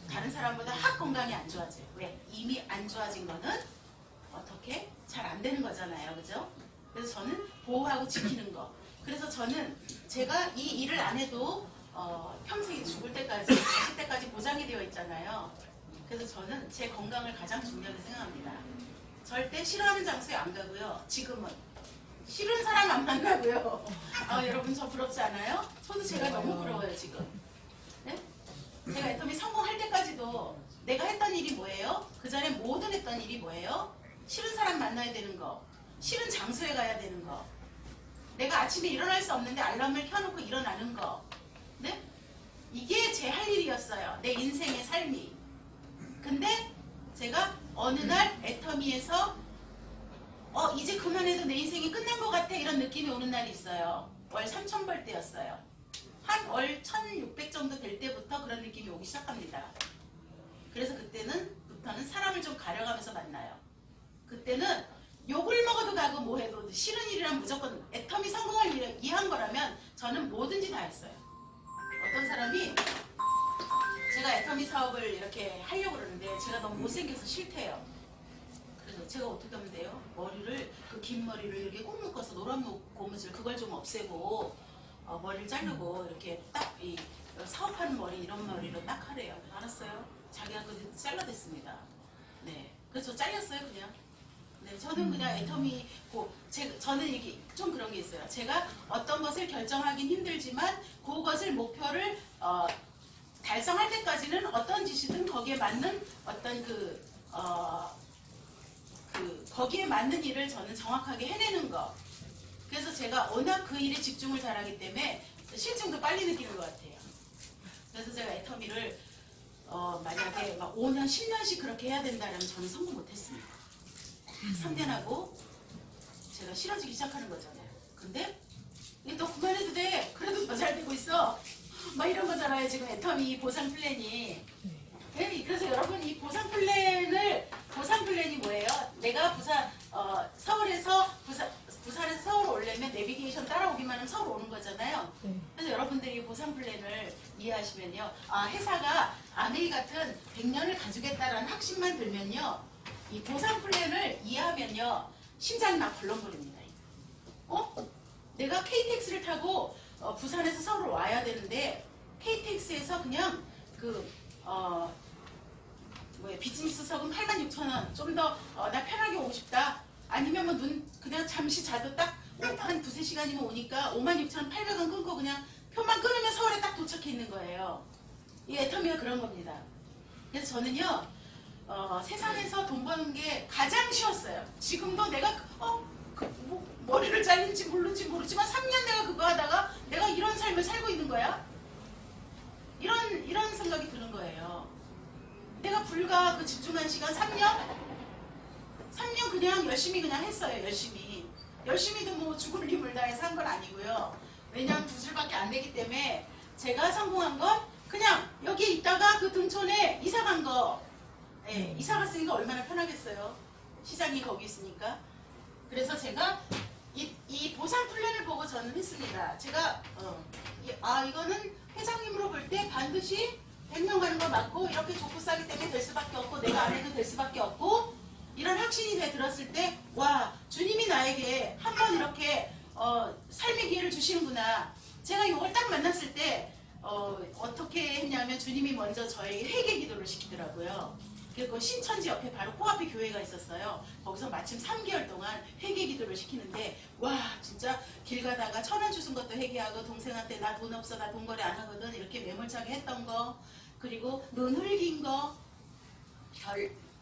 다른 사람보다 확 건강이 안 좋아져요. 왜? 이미 안 좋아진 거는 어떻게? 잘 안 되는 거잖아요. 그죠? 그래서 저는 보호하고 지키는 거. 그래서 저는 제가 이 일을 안 해도 평생에 죽을 때까지, 가실 때까지 보장이 되어 있잖아요. 그래서 저는 제 건강을 가장 중요하게 생각합니다. 절대 싫어하는 장소에 안 가고요. 지금은 싫은 사람 안 만나고요. 여러분 저 부럽지 않아요? 저도 제가 너무 부러워요 지금. 네? 제가 애터미 성공할 때까지도 내가 했던 일이 뭐예요? 그 전에 모든 했던 일이 뭐예요? 싫은 사람 만나야 되는 거, 싫은 장소에 가야 되는 거, 내가 아침에 일어날 수 없는데 알람을 켜놓고 일어나는 거, 네? 이게 제 할 일이었어요. 내 인생의 삶이. 근데 제가 어느 날 애터미에서 이제 그만해도 내 인생이 끝난 것 같아 이런 느낌이 오는 날이 있어요. 월 3,000 벌 때였어요. 한 월 1,600 정도 될 때부터 그런 느낌이 오기 시작합니다. 그래서 그때부터는 사람을 좀 가려가면서 만나요. 그때는 욕을 먹어도 가고 뭐 해도 싫은 일이란 무조건 애터미 성공을 위한 거라면 저는 뭐든지 다 했어요. 어떤 사람이 제가 애터미 사업을 이렇게 하려고 그러는데 제가 너무 못생겨서 싫대요. 그래서 제가 어떻게 하면 돼요? 머리를 그 긴 머리를 이렇게 꼭 묶어서 노란 고무줄 그걸 좀 없애고 머리를 자르고 이렇게 딱 이 사업하는 머리 이런 머리로 딱 하래요. 알았어요. 자기가 그 잘라댔습니다. 네, 그래서 잘렸어요 그냥. 네, 저는 그냥 애터미고 저는 이게 좀 그런 게 있어요. 제가 어떤 것을 결정하긴 힘들지만 그것을 목표를 달성할 때까지는 어떤 짓이든 거기에 맞는 어떤 거기에 맞는 일을 저는 정확하게 해내는 거. 그래서 제가 워낙 그 일에 집중을 잘하기 때문에 실증도 빨리 느끼는 것 같아요. 그래서 제가 애터미를 만약에 막 5년, 10년씩 그렇게 해야 된다면 저는 성공 못했습니다. 상견하고 제가 싫어지기 시작하는 거잖아요. 근데 너 그만해도 돼. 그래도 더 잘 되고 있어. 막 이런 거잖아요. 지금 애터미 보상 플랜이. 네, 그래서 여러분 이 보상 플랜이 뭐예요? 내가 서울에서 부산에서 서울 오려면 내비게이션 따라오기만 하면 서울 오는 거잖아요. 그래서 여러분들이 보상 플랜을 이해하시면요. 회사가 아메이 같은 100년을 가지겠다라는 확신만 들면요. 이 보상 플랜을 이해하면요. 심장이 막 벌렁거립니다. 내가 KTX를 타고 부산에서 서울 와야 되는데 KTX에서 그냥 비즈니스석은 86,000원 좀 더 나 편하게 오고 싶다. 아니면 뭐 그냥 잠시 자도 딱 한 2-3시간이면 오니까 56,800원 끊고 그냥 표만 끊으면 서울에 딱 도착해 있는 거예요. 이 애터미가 그런 겁니다. 그래서 저는요. 세상에서 돈 버는 게 가장 쉬웠어요. 지금도 내가 머리를 잘린 아는지 모르는지 모르지만 3년 내가 그거 하다가 내가 이런 삶을 살고 있는 거야? 이런 생각이 드는 거예요. 내가 불과 그 집중한 시간 3년 그냥 열심히 그냥 했어요. 열심히도 뭐 죽을 힘을 다해서 한 건 아니고요. 왜냐하면 2줄밖에 안 되기 때문에 제가 성공한 건 그냥 여기에 있다가 그 등촌에 이사 간 거. 예, 이사 갔으니까 얼마나 편하겠어요. 시장이 거기 있으니까. 그래서 제가 이 보상 플랜을 보고 저는 했습니다. 제가 이거는 회장님으로 볼 때 반드시 100명 가는 거 맞고 이렇게 족구 싸기 때문에 될 수밖에 없고 내가 안 해도 될 수밖에 없고 이런 확신이 들었을 때 와 주님이 나에게 한번 이렇게 삶의 기회를 주시는구나. 제가 이걸 딱 만났을 때 어떻게 했냐면 주님이 먼저 저에게 회개 기도를 시키더라고요. 그리고 신천지 옆에 바로 코앞에 교회가 있었어요. 거기서 마침 3개월 동안 회개 기도를 시키는데 와 진짜 길 가다가 1,000원 주신 것도 회개하고 동생한테 나 돈 없어 나 돈 거래 안 하거든 이렇게 매몰차게 했던 거 그리고 눈 흘긴 거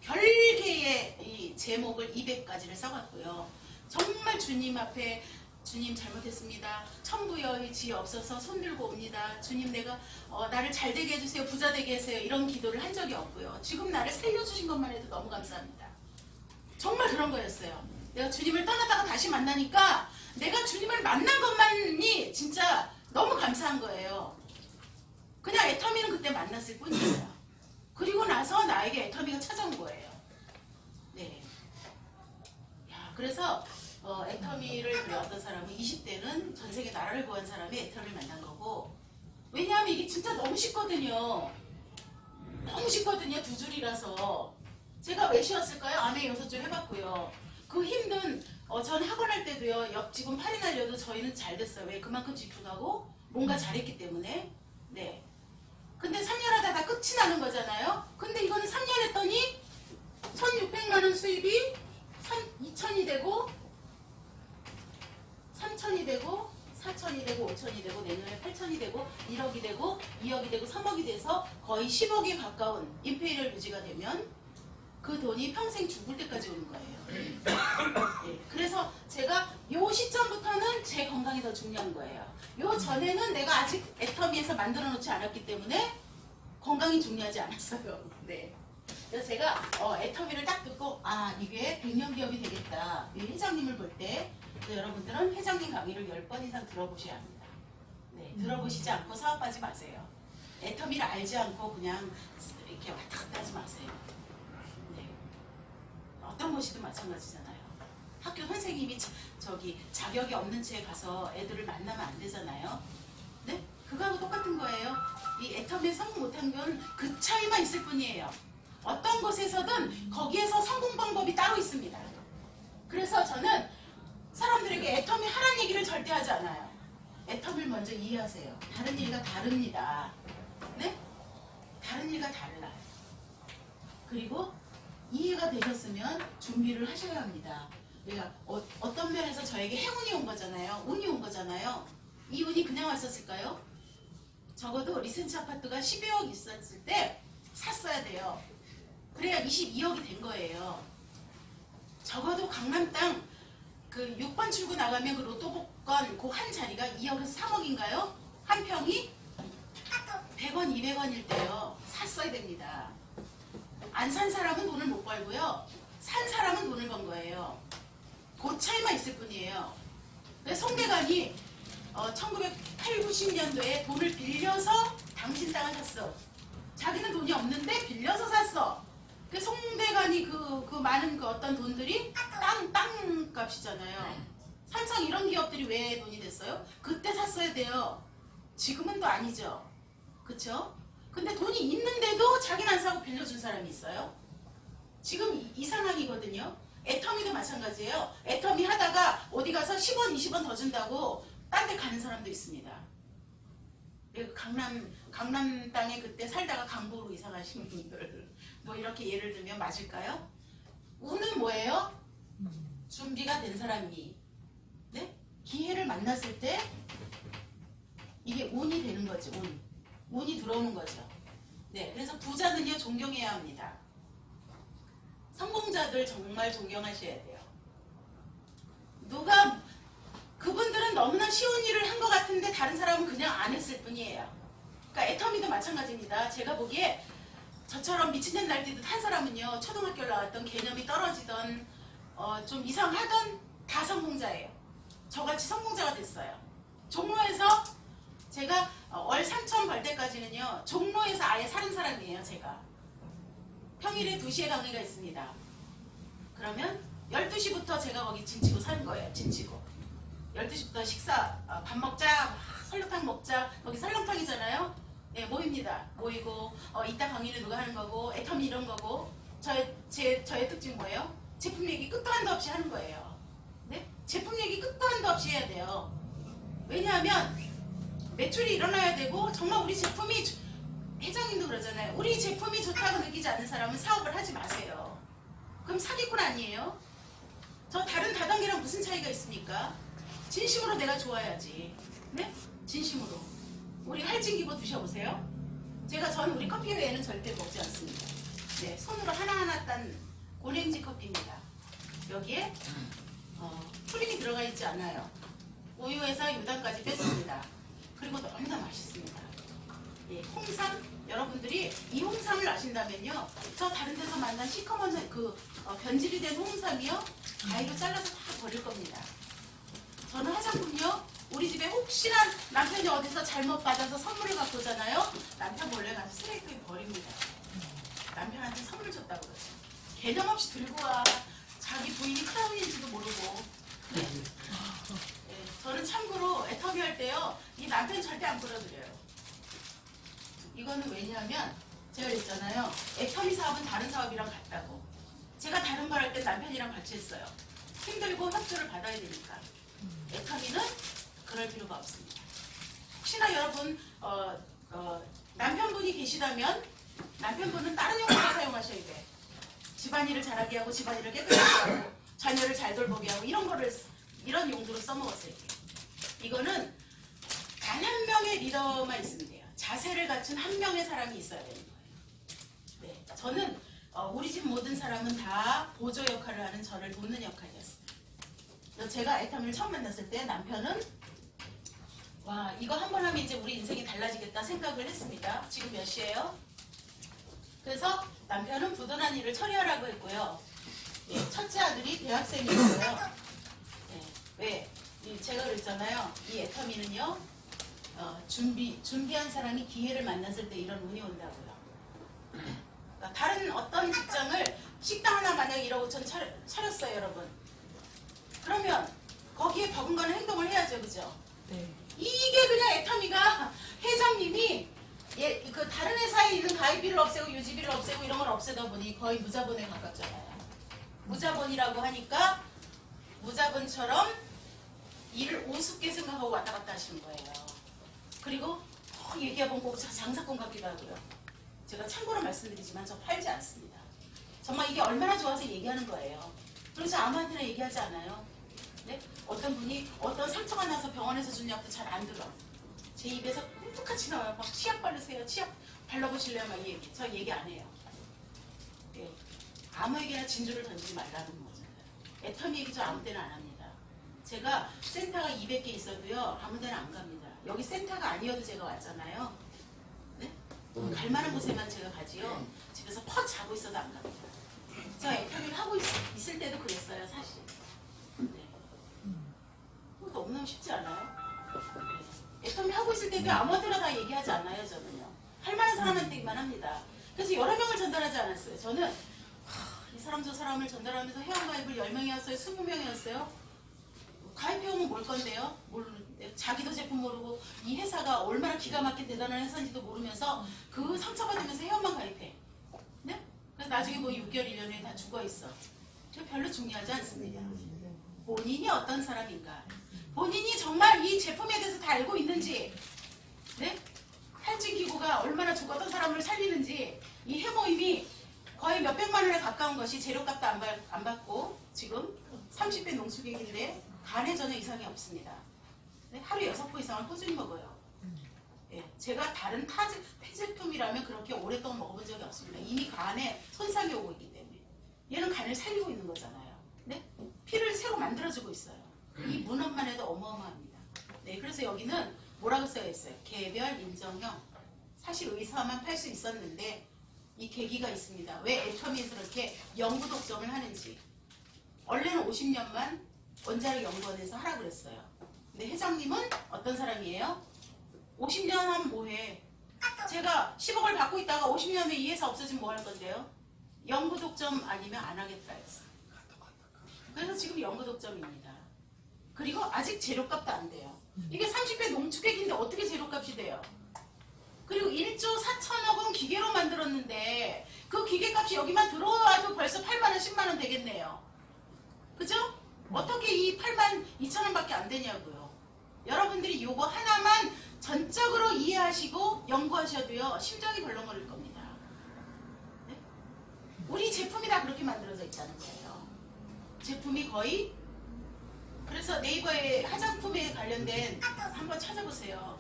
별개의 이 제목을 200가지를 써갔고요. 정말 주님 앞에 주님 잘못했습니다. 천부여의 지혜 없어서 손들고 옵니다. 주님 내가 나를 잘되게 해주세요. 부자되게 해주세요. 이런 기도를 한 적이 없고요. 지금 나를 살려주신 것만 해도 너무 감사합니다. 정말 그런 거였어요. 내가 주님을 떠나다가 다시 만나니까 내가 주님을 만난 것만이 진짜 너무 감사한 거예요. 그냥 애터미는 그때 만났을 뿐이에요. 그리고 나서 나에게 애터미가 찾아온 거예요. 네. 야, 그래서 애터미를 그래 어떤 사람은 20대는 전 세계 나라를 구한 사람이 애터미를 만난 거고 왜냐하면 이게 진짜 너무 쉽거든요. 너무 쉽거든요. 2줄이라서 제가 왜 쉬었을까요? 안에 6줄 해봤고요. 그 힘든 전 학원할 때도요. 옆집은 팔이 날려도 저희는 잘 됐어요. 왜? 그만큼 집중하고 뭔가 잘했기 때문에. 네. 근데 3년 하다 다 끝이 나는 거잖아요. 근데 이거는 3년 했더니 1,600만 원 수입이 2,000이 되고 3,000이 되고 4,000이 되고 5,000이 되고 내년에 8,000이 되고 1억이 되고 2억이 되고 3억이 돼서 거의 10억에 가까운 임페리얼 유지가 되면 그 돈이 평생 죽을 때까지 오는 거예요. 네, 그래서 제가 요 시점부터는 제 건강이 더 중요한 거예요. 요 전에는 내가 아직 애터미에서 만들어 놓지 않았기 때문에 건강이 중요하지 않았어요. 네. 그래서 제가 애터미를 딱 듣고 이게 100년 기업이 되겠다. 이 회장님을 볼 때 여러분들은 회장님 강의를 10번 이상 들어보셔야 합니다. 네, 들어보시지 않고 사업하지 마세요. 애터미를 알지 않고 그냥 이렇게 왔다 갔다 하지 마세요. 네. 어떤 곳이든 마찬가지잖아요. 학교 선생님이 자격이 없는 채 가서 애들을 만나면 안 되잖아요. 네? 그거하고 똑같은 거예요. 이 애터미에 성공 못한 건 그 차이만 있을 뿐이에요. 어떤 곳에서든 거기에서 성공 방법이 따로 있습니다. 그래서 저는 사람들에게 애터미 하라는 얘기를 절대 하지 않아요. 애터미를 먼저 이해하세요. 다른 일과 다릅니다. 네? 다른 일과 달라요. 그리고 이해가 되셨으면 준비를 하셔야 합니다. 그러니까 어떤 면에서 저에게 행운이 온 거잖아요. 운이 온 거잖아요. 이 운이 그냥 왔었을까요? 적어도 리센치 아파트가 12억 있었을 때 샀어야 돼요. 그래야 22억이 된 거예요. 적어도 강남 땅 그 6번 출구 나가면 그 로또 복권 그 한 자리가 2억에서 3억인가요? 한 평이 100원, 200원일 때요. 샀어야 됩니다. 안 산 사람은 돈을 못 벌고요. 산 사람은 돈을 번 거예요. 그 차이만 있을 뿐이에요. 송대관이 1980, 90년도에 돈을 빌려서 당신 땅을 샀어. 자기는 돈이 없는데 빌려서 샀어. 그 송대관이 그 많은 그 어떤 돈들이 땅 값이잖아요. 삼성 이런 기업들이 왜 돈이 됐어요? 그때 샀어야 돼요. 지금은 또 아니죠. 그쵸? 근데 돈이 있는데도 자기는 안 사고 빌려준 사람이 있어요. 지금 이 상황이거든요. 애터미도 마찬가지예요. 애터미 하다가 어디 가서 10원, 20원 더 준다고 딴 데 가는 사람도 있습니다. 강남 땅에 그때 살다가 강북으로 이사 가신 분들 뭐 이렇게 예를 들면 맞을까요? 운은 뭐예요? 준비가 된 사람이 네? 기회를 만났을 때 이게 운이 되는 거죠. 운이 들어오는 거죠. 네, 그래서 부자는요 존경해야 합니다. 성공자들 정말 존경하셔야 돼요. 누가 그 너무나 쉬운 일을 한 것 같은데 다른 사람은 그냥 안 했을 뿐이에요. 그러니까 애터미도 마찬가지입니다. 제가 보기에 저처럼 미친년 날뛰듯 한 사람은요, 초등학교를 나왔던 개념이 떨어지던 좀 이상하던 다 성공자예요. 저같이 성공자가 됐어요. 종로에서 제가 월 3천 벌 때까지는요, 종로에서 아예 사는 사람이에요. 제가 평일에 2시에 강의가 있습니다. 그러면 12시부터 제가 거기 짐치고 사는 거예요. 짐치고 12시부터 식사, 밥 먹자, 설렁탕 먹자. 거기 설렁탕이잖아요. 예, 모입니다. 모이고 이따 강의를 누가 하는 거고, 애터미 이런 거고. 저의 특징 뭐예요? 제품 얘기 끝도 한도 없이 하는 거예요. 네? 제품 얘기 끝도 한도 없이 해야 돼요. 왜냐하면 매출이 일어나야 되고, 정말 우리 제품이, 회장님도 그러잖아요. 우리 제품이 좋다고 느끼지 않는 사람은 사업을 하지 마세요. 그럼 사기꾼 아니에요? 저 다른 다단계랑 무슨 차이가 있습니까? 진심으로 내가 좋아야지. 네? 진심으로. 우리 할증기보 드셔보세요. 전 우리 커피 외에는 절대 먹지 않습니다. 네, 손으로 하나하나 딴 고랭지 커피입니다. 여기에 프림이 들어가 있지 않아요. 우유에서 유당까지 뺐습니다. 그리고 너무나 맛있습니다. 예, 홍삼, 여러분들이 이 홍삼을 아신다면요, 저 다른 데서 만난 시커먼 변질이 된 홍삼이요, 가위로 잘라서 다 버릴 겁니다. 저는 화장품요, 우리 집에 혹시나 남편이 어디서 잘못 받아서 선물을 갖고 오잖아요. 남편 몰래 가서 쓰레기통에 버립니다. 남편한테 선물 줬다고 그러죠. 개념 없이 들고 와. 자기 부인이 크라운인지도 모르고. 네? 네, 저는 참고로 애터미 할 때요, 이 남편 절대 안 끌어들여요. 이거는 왜냐하면 제가 있잖아요, 애터미 사업은 다른 사업이랑 같다고. 제가 다른 걸 할 때 남편이랑 같이 했어요. 힘들고 협조를 받아야 되니까. 애터미는 그럴 필요가 없습니다. 혹시나 여러분 남편분이 계시다면 남편분은 다른 용도로 사용하셔야 돼. 집안일을 잘하게 하고, 집안일을 깨끗하게 하고, 자녀를 잘 돌보게 하고, 이런 용도로 써먹었어요. 이거는 단 한 명의 리더만 있으면 돼요. 자세를 갖춘 한 명의 사람이 있어야 되는 거예요. 네, 저는 우리 집 모든 사람은 다 보조 역할을 하는 저를 돕는 역할이었어요. 제가 애터미를 처음 만났을 때 남편은 와, 이거 한 번 하면 이제 우리 인생이 달라지겠다 생각을 했습니다. 지금 몇 시예요? 그래서 남편은 부도난 일을 처리하라고 했고요. 예, 첫째 아들이 대학생이고요. 예, 왜? 제가 그랬잖아요. 이 애터미는요, 준비한 사람이 기회를 만났을 때 이런 운이 온다고요. 그러니까 다른 어떤 직장을, 식당 하나 만약에 1억 5천 차렸어요, 여러분. 그러면 거기에 버금가는 행동을 해야죠, 그죠? 네. 이게 그냥 애터미가 회장님이 그 다른 회사에 있는 가입비를 없애고 유지비를 없애고 이런 걸 없애다 보니 거의 무자본에 가깝잖아요. 무자본이라고 하니까 무자본처럼 일을 우습게 생각하고 왔다 갔다 하시는 거예요. 그리고 얘기해보면 꼭 장사꾼 같기도 하고요. 제가 참고로 말씀드리지만 저 팔지 않습니다. 정말 이게 얼마나 좋아서 얘기하는 거예요. 그래서 아무한테나 얘기하지 않아요. 네? 어떤 분이 어떤 상처가 나서 병원에서 준 약도 잘 안 들어. 제 입에서 똑같이 나와요. 막 치약 바르세요. 치약 발라보실래요? 막 얘기. 저 얘기 안 해요. 네. 아무에게나 진주를 던지지 말라는 거잖아요. 애터미 얘기 저 아무 때나 안 합니다. 제가 센터가 200개 있어도요, 아무 데나 안 갑니다. 여기 센터가 아니어도 제가 왔잖아요. 네? 갈 만한 곳에만 제가 가지요. 집에서 퍽 자고 있어도 안 갑니다. 제가 애터미를 하고 있을 때도 그랬어요, 사실. 네. 너무너무 쉽지 않아요? 네. 애터미 하고 있을 때도 아무한테나 다 얘기하지 않아요, 저는요. 할 만한 사람한테만 합니다. 그래서 여러 명을 전달하지 않았어요. 저는 이 사람 저 사람을 전달하면서 회원가입을 10명이었어요? 20명이었어요? 가입해오면 뭘 건데요? 모르는데 자기도 제품 모르고 이 회사가 얼마나 기가 막힌 대단한 회사인지도 모르면서 그 상처받으면서 회원만 가입해. 네? 그래서 나중에 뭐 6개월, 1년에 다 죽어있어. 별로 중요하지 않습니다. 본인이 어떤 사람인가, 본인이 정말 이 제품에 대해서 다 알고 있는지, 네? 할증기구가 얼마나 죽었던 사람을 살리는지, 이 해모임이 거의 몇백만 원에 가까운 것이 재료값도 안 받고 지금 30배 농수객인데 간에 전혀 이상이 없습니다. 네? 하루에 6포 이상을 꾸준히 먹어요. 예, 제가 다른 폐제품이라면 그렇게 오랫동안 먹어본 적이 없습니다. 이미 간에 손상이 오고 있기 때문에. 얘는 간을 살리고 있는 거잖아요. 네? 피를 새로 만들어주고 있어요. 이 문헌만 해도 어마어마합니다. 네, 그래서 여기는 뭐라고 써야 했어요? 개별 인정형. 사실 의사만 팔 수 있었는데 이 계기가 있습니다. 왜 애터미에서 그렇게 연구 독점을 하는지. 원래는 50년만 원자력 연구원에서 하라고 그랬어요. 근데 회장님은 어떤 사람이에요? 50년 하면 뭐해? 제가 10억을 받고 있다가 50년 후에 이 회사 없어지면 뭐 할 건데요? 연구 독점 아니면 안 하겠다 했어. 그래서 지금 연구 독점입니다. 그리고 아직 재료값도 안 돼요. 이게 30배 농축액인데 어떻게 재료값이 돼요? 그리고 1조 4천억 원 기계로 만들었는데 그 기계값이 여기만 들어와도 벌써 8만 원, 10만 원 되겠네요. 그죠? 어떻게 이 8만 2천 원밖에 안 되냐고요. 여러분들이 요거 하나만 전적으로 이해하시고 연구하셔도요. 심장이 벌렁거릴 겁니다. 네? 우리 제품이 다 그렇게 만들어져 있다는 거예요. 제품이 거의 그래서 네이버에 화장품에 관련된 한번 찾아보세요.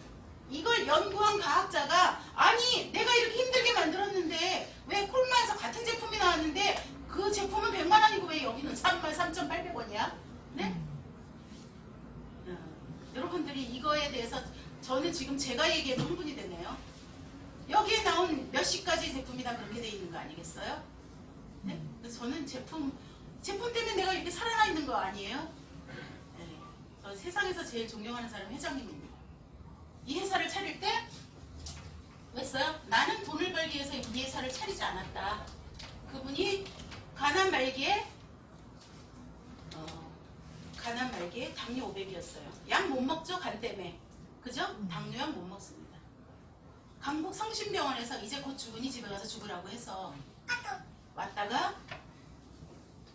이걸 연구한 과학자가 아니 내가 이렇게 힘들게 만들었는데 왜 콜마에서 같은 제품이 나왔는데 그 제품은 100만 원이고 왜 여기는 33,800원이야? 네? 여러분들이 이거에 대해서 저는 지금 제가 얘기해도 흥분이 되네요. 여기에 나온 몇 시까지 제품이 다 그렇게 돼 있는 거 아니겠어요? 네? 그래서 저는 제품 때문에 내가 이렇게 살아나 있는 거 아니에요? 네. 저 세상에서 제일 존경하는 사람은 회장님입니다. 이 회사를 차릴 때 했어요? 나는 돈을 벌기 위해서 이 회사를 차리지 않았다. 그분이 가난 말기에 당뇨 500이었어요. 약 못 먹죠? 간 때문에. 그죠? 당뇨약 못 먹습니다. 강북 성심병원에서 이제 곧 죽으니 집에 가서 죽으라고 해서 왔다가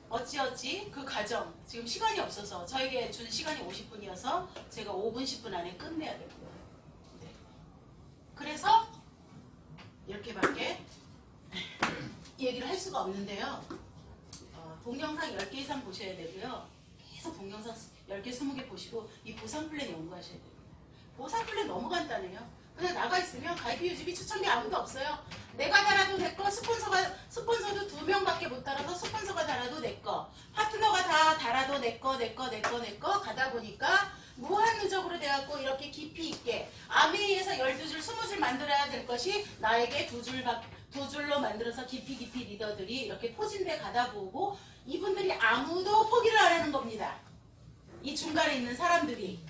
어찌어찌 그 과정 지금 시간이 없어서 저에게 준 시간이 50분이어서 제가 5분 10분 안에 끝내야 되고요. 네. 그래서 이렇게밖에 얘기를 할 수가 없는데요. 동영상 10개 이상 보셔야 되고요. 계속 동영상 10개 20개 보시고 이 보상 플랜 연구하셔야 됩니다. 보상 플랜 너무 간단해요. 그냥 나가 있으면 가입비 유지비 추천비 아무도 없어요. 내가 달아도 내 거, 스폰서도 2명밖에 못 달아서 스폰서가 달아도 내 거, 파트너가 다 달아도 내 거 가다 보니까 무한 누적으로 돼갖고 이렇게 깊이 있게 아메이에서 12줄, 20줄 만들어야 될 것이 나에게 두 줄로 만들어서 깊이 리더들이 이렇게 포진돼 가다 보고 이분들이 아무도 포기를 안 하는 겁니다. 이 중간에 있는 사람들이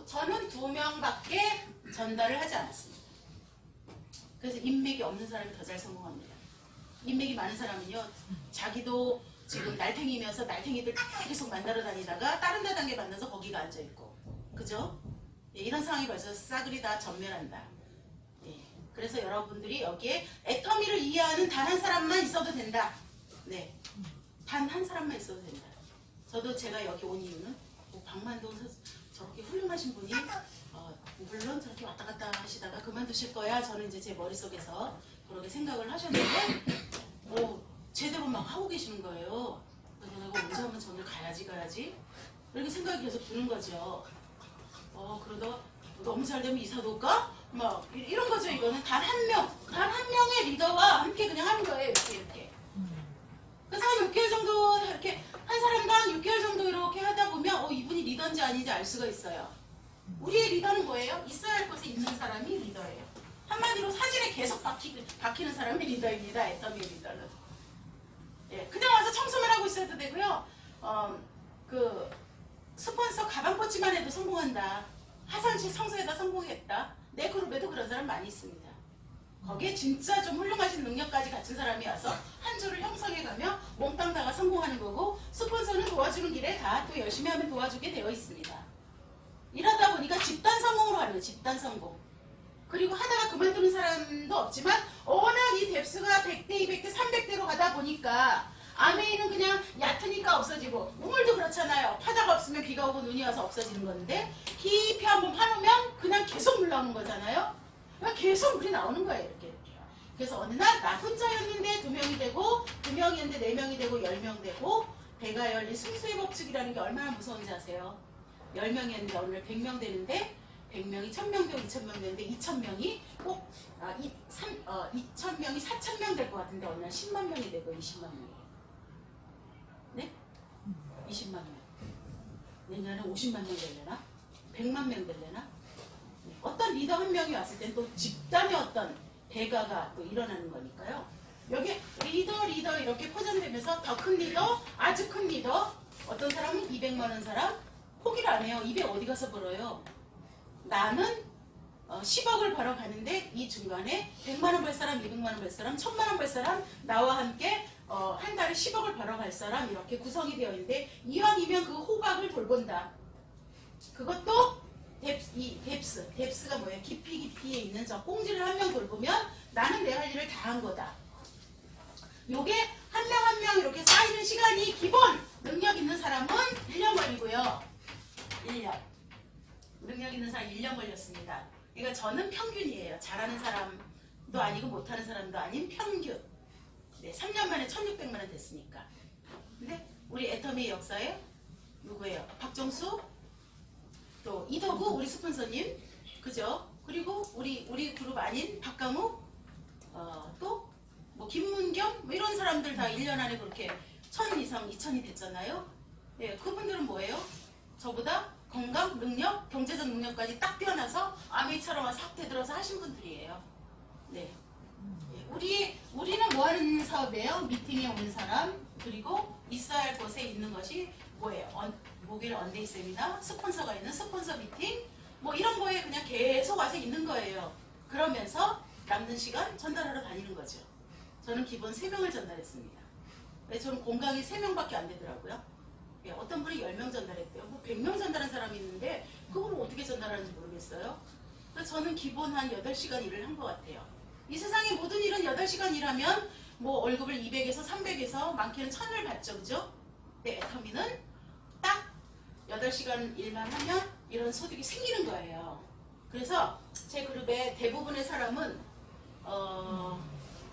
저는 2명밖에 전달을 하지 않았습니다. 그래서 인맥이 없는 사람이 더 잘 성공합니다. 인맥이 많은 사람은요, 자기도 지금 날탱이면서 날탱이들 계속 만나러 다니다가 다른 데 단계 만나서 거기가 앉아있고, 그죠? 예, 이런 상황이 벌써 싸그리 다 전멸한다. 예, 그래서 여러분들이 여기에 애터미를 이해하는 단 한 사람만 있어도 된다. 네, 단 한 사람만 있어도 된다. 저도 제가 여기 온 이유는 박만동 저렇게 훌륭하신 분이 물론 저렇게 왔다 갔다 하시다가 그만두실 거야. 저는 이제 제 머릿속에서 그렇게 생각을 하셨는데 제대로 막 하고 계시는 거예요. 그래서 내가 언제 한번 저를 가야지 이렇게 생각이 계속 드는 거죠. 그러다가 너무 잘 되면 이사도 올까? 막 이런 거죠. 이거는 단 한 명의 리더와 함께 그냥 하는 거예요. 이렇게. 그래서 한 6개월 정도 이렇게 한 사람당 6개월 정도 이렇게 하다 보면 이분이 리더인지 아닌지 알 수가 있어요. 우리의 리더는 뭐예요? 있어야 할 곳에 있는 사람이 리더예요. 한마디로 사진에 계속 박히는 사람이 리더입니다. 애터미 리더는. 예, 그냥 와서 청소만 하고 있어도 되고요. 그 스폰서 가방 꽂기만 해도 성공한다. 화장실 청소에다 성공했다. 내 그룹에도 그런 사람 많이 있습니다. 거기에 진짜 좀 훌륭하신 능력까지 갖춘 사람이 와서 한 줄을 형성해가며 몽땅 다가 성공하는 거고 스폰서는 도와주는 길에 다 또 열심히 하면 도와주게 되어 있습니다. 이러다 보니까 집단 성공으로 가는 거예요. 집단 성공. 그리고 하다가 그만두는 사람도 없지만 워낙 이 뎁스가 100대, 200대, 300대로 가다 보니까 아메이는 그냥 얕으니까 없어지고 우물도 그렇잖아요. 파다가 없으면 비가 오고 눈이 와서 없어지는 건데 깊이 한번 파놓으면 그냥 계속 물 나오는 거잖아요. 계속 물이 나오는 거예요. 이렇게. 그래서 어느 날 나 혼자였는데 2명이 되고 2명이었는데 4명이 되고 10명 되고 배가 열린 승수의 법칙이라는 게 얼마나 무서운지 아세요? 10명이었는데 어느 날 100명 되는데 100명이 1000명 되고 2000명 되는데 2000명이 꼭 2000명이 4000명 될 것 같은데 어느 날 10만 명이 되고 20만 명이. 네? 20만 명. 내년에 50만 명 되려나? 100만 명 되려나? 어떤 리더 한 명이 왔을 땐 또 집단의 어떤 배가가 또 일어나는 거니까요. 여기 리더 이렇게 포장되면서 더 큰 리더, 아주 큰 리더, 어떤 사람은 200만 원 사람 포기를 안 해요. 200 어디 가서 벌어요? 나는 10억을 벌어 가는데 이 중간에 100만 원 벌 사람, 200만 원 벌 사람, 1000만 원 벌 사람, 나와 함께 한 달에 10억을 벌어 갈 사람 이렇게 구성이 되어 있는데 이왕이면 그 호박을 돌본다. 그것도 뎁스가 뭐예요? 깊이에 있는 저 꽁지를 한 명 돌보면 나는 내 할 일을 다 한 거다. 요게 한 명 한 명 이렇게 쌓이는 시간이 기본 능력 있는 사람은 1년 걸리고요. 1년. 능력 있는 사람 1년 걸렸습니다. 그러니까 저는 평균이에요. 잘하는 사람도 아니고 못하는 사람도 아닌 평균. 네, 3년 만에 1600만 원 됐으니까. 근데 우리 애터미의 역사에 누구예요? 박정수, 또 이덕우 우리 스폰서님, 그죠? 그리고 우리 그룹 아닌 박강우, 또 뭐 김문경 뭐 이런 사람들 다 1년 안에 그렇게 1000 이상 2000이 됐잖아요. 예, 그분들은 뭐예요? 저보다 건강, 능력, 경제적 능력까지 딱 뛰어나서 아메이처럼 와서 학대 들어서 하신 분들이에요. 네. 우리는 뭐 하는 사업이에요? 미팅에 오는 사람, 그리고 있어야 할 곳에 있는 것이 뭐예요? 목요일 언데이 세미나, 스폰서가 있는 스폰서 미팅, 뭐 이런 거에 그냥 계속 와서 있는 거예요. 그러면서 남는 시간 전달하러 다니는 거죠. 저는 기본 3명을 전달했습니다. 왜 저는 공강이 3명밖에 안 되더라고요. 예, 어떤 분이 10명 전달했대요. 뭐 100명 전달한 사람이 있는데 그걸 어떻게 전달하는지 모르겠어요. 그래서 저는 기본 한 8시간 일을 한 것 같아요. 이 세상의 모든 일은 8시간 일하면 뭐 월급을 200에서 300에서 많게는 1000을 받죠. 그죠? 근데 애터미는 딱 8시간 일만 하면 이런 소득이 생기는 거예요. 그래서 제 그룹의 대부분의 사람은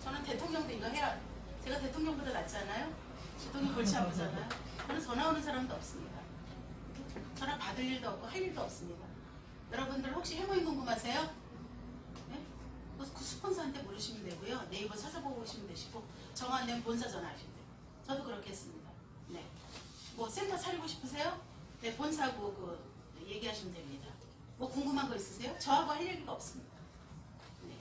저는 대통령도 이거 해야, 제가 대통령보다 낫지 않아요? 대통령 골치 아프잖아요. 저는 전화 오는 사람도 없습니다. 전화 받을 일도 없고 할 일도 없습니다. 여러분들 혹시 해모임 궁금하세요? 네? 그 스폰서한테 물으시면 되고요. 네이버 찾아보고 오시면 되시고 정 안 되면 본사 전화하시면 돼요. 저도 그렇게 했습니다. 네. 뭐 센터 차리고 싶으세요? 네, 본사고 얘기하시면 됩니다. 뭐 궁금한 거 있으세요? 저하고 할 얘기가 없습니다. 네.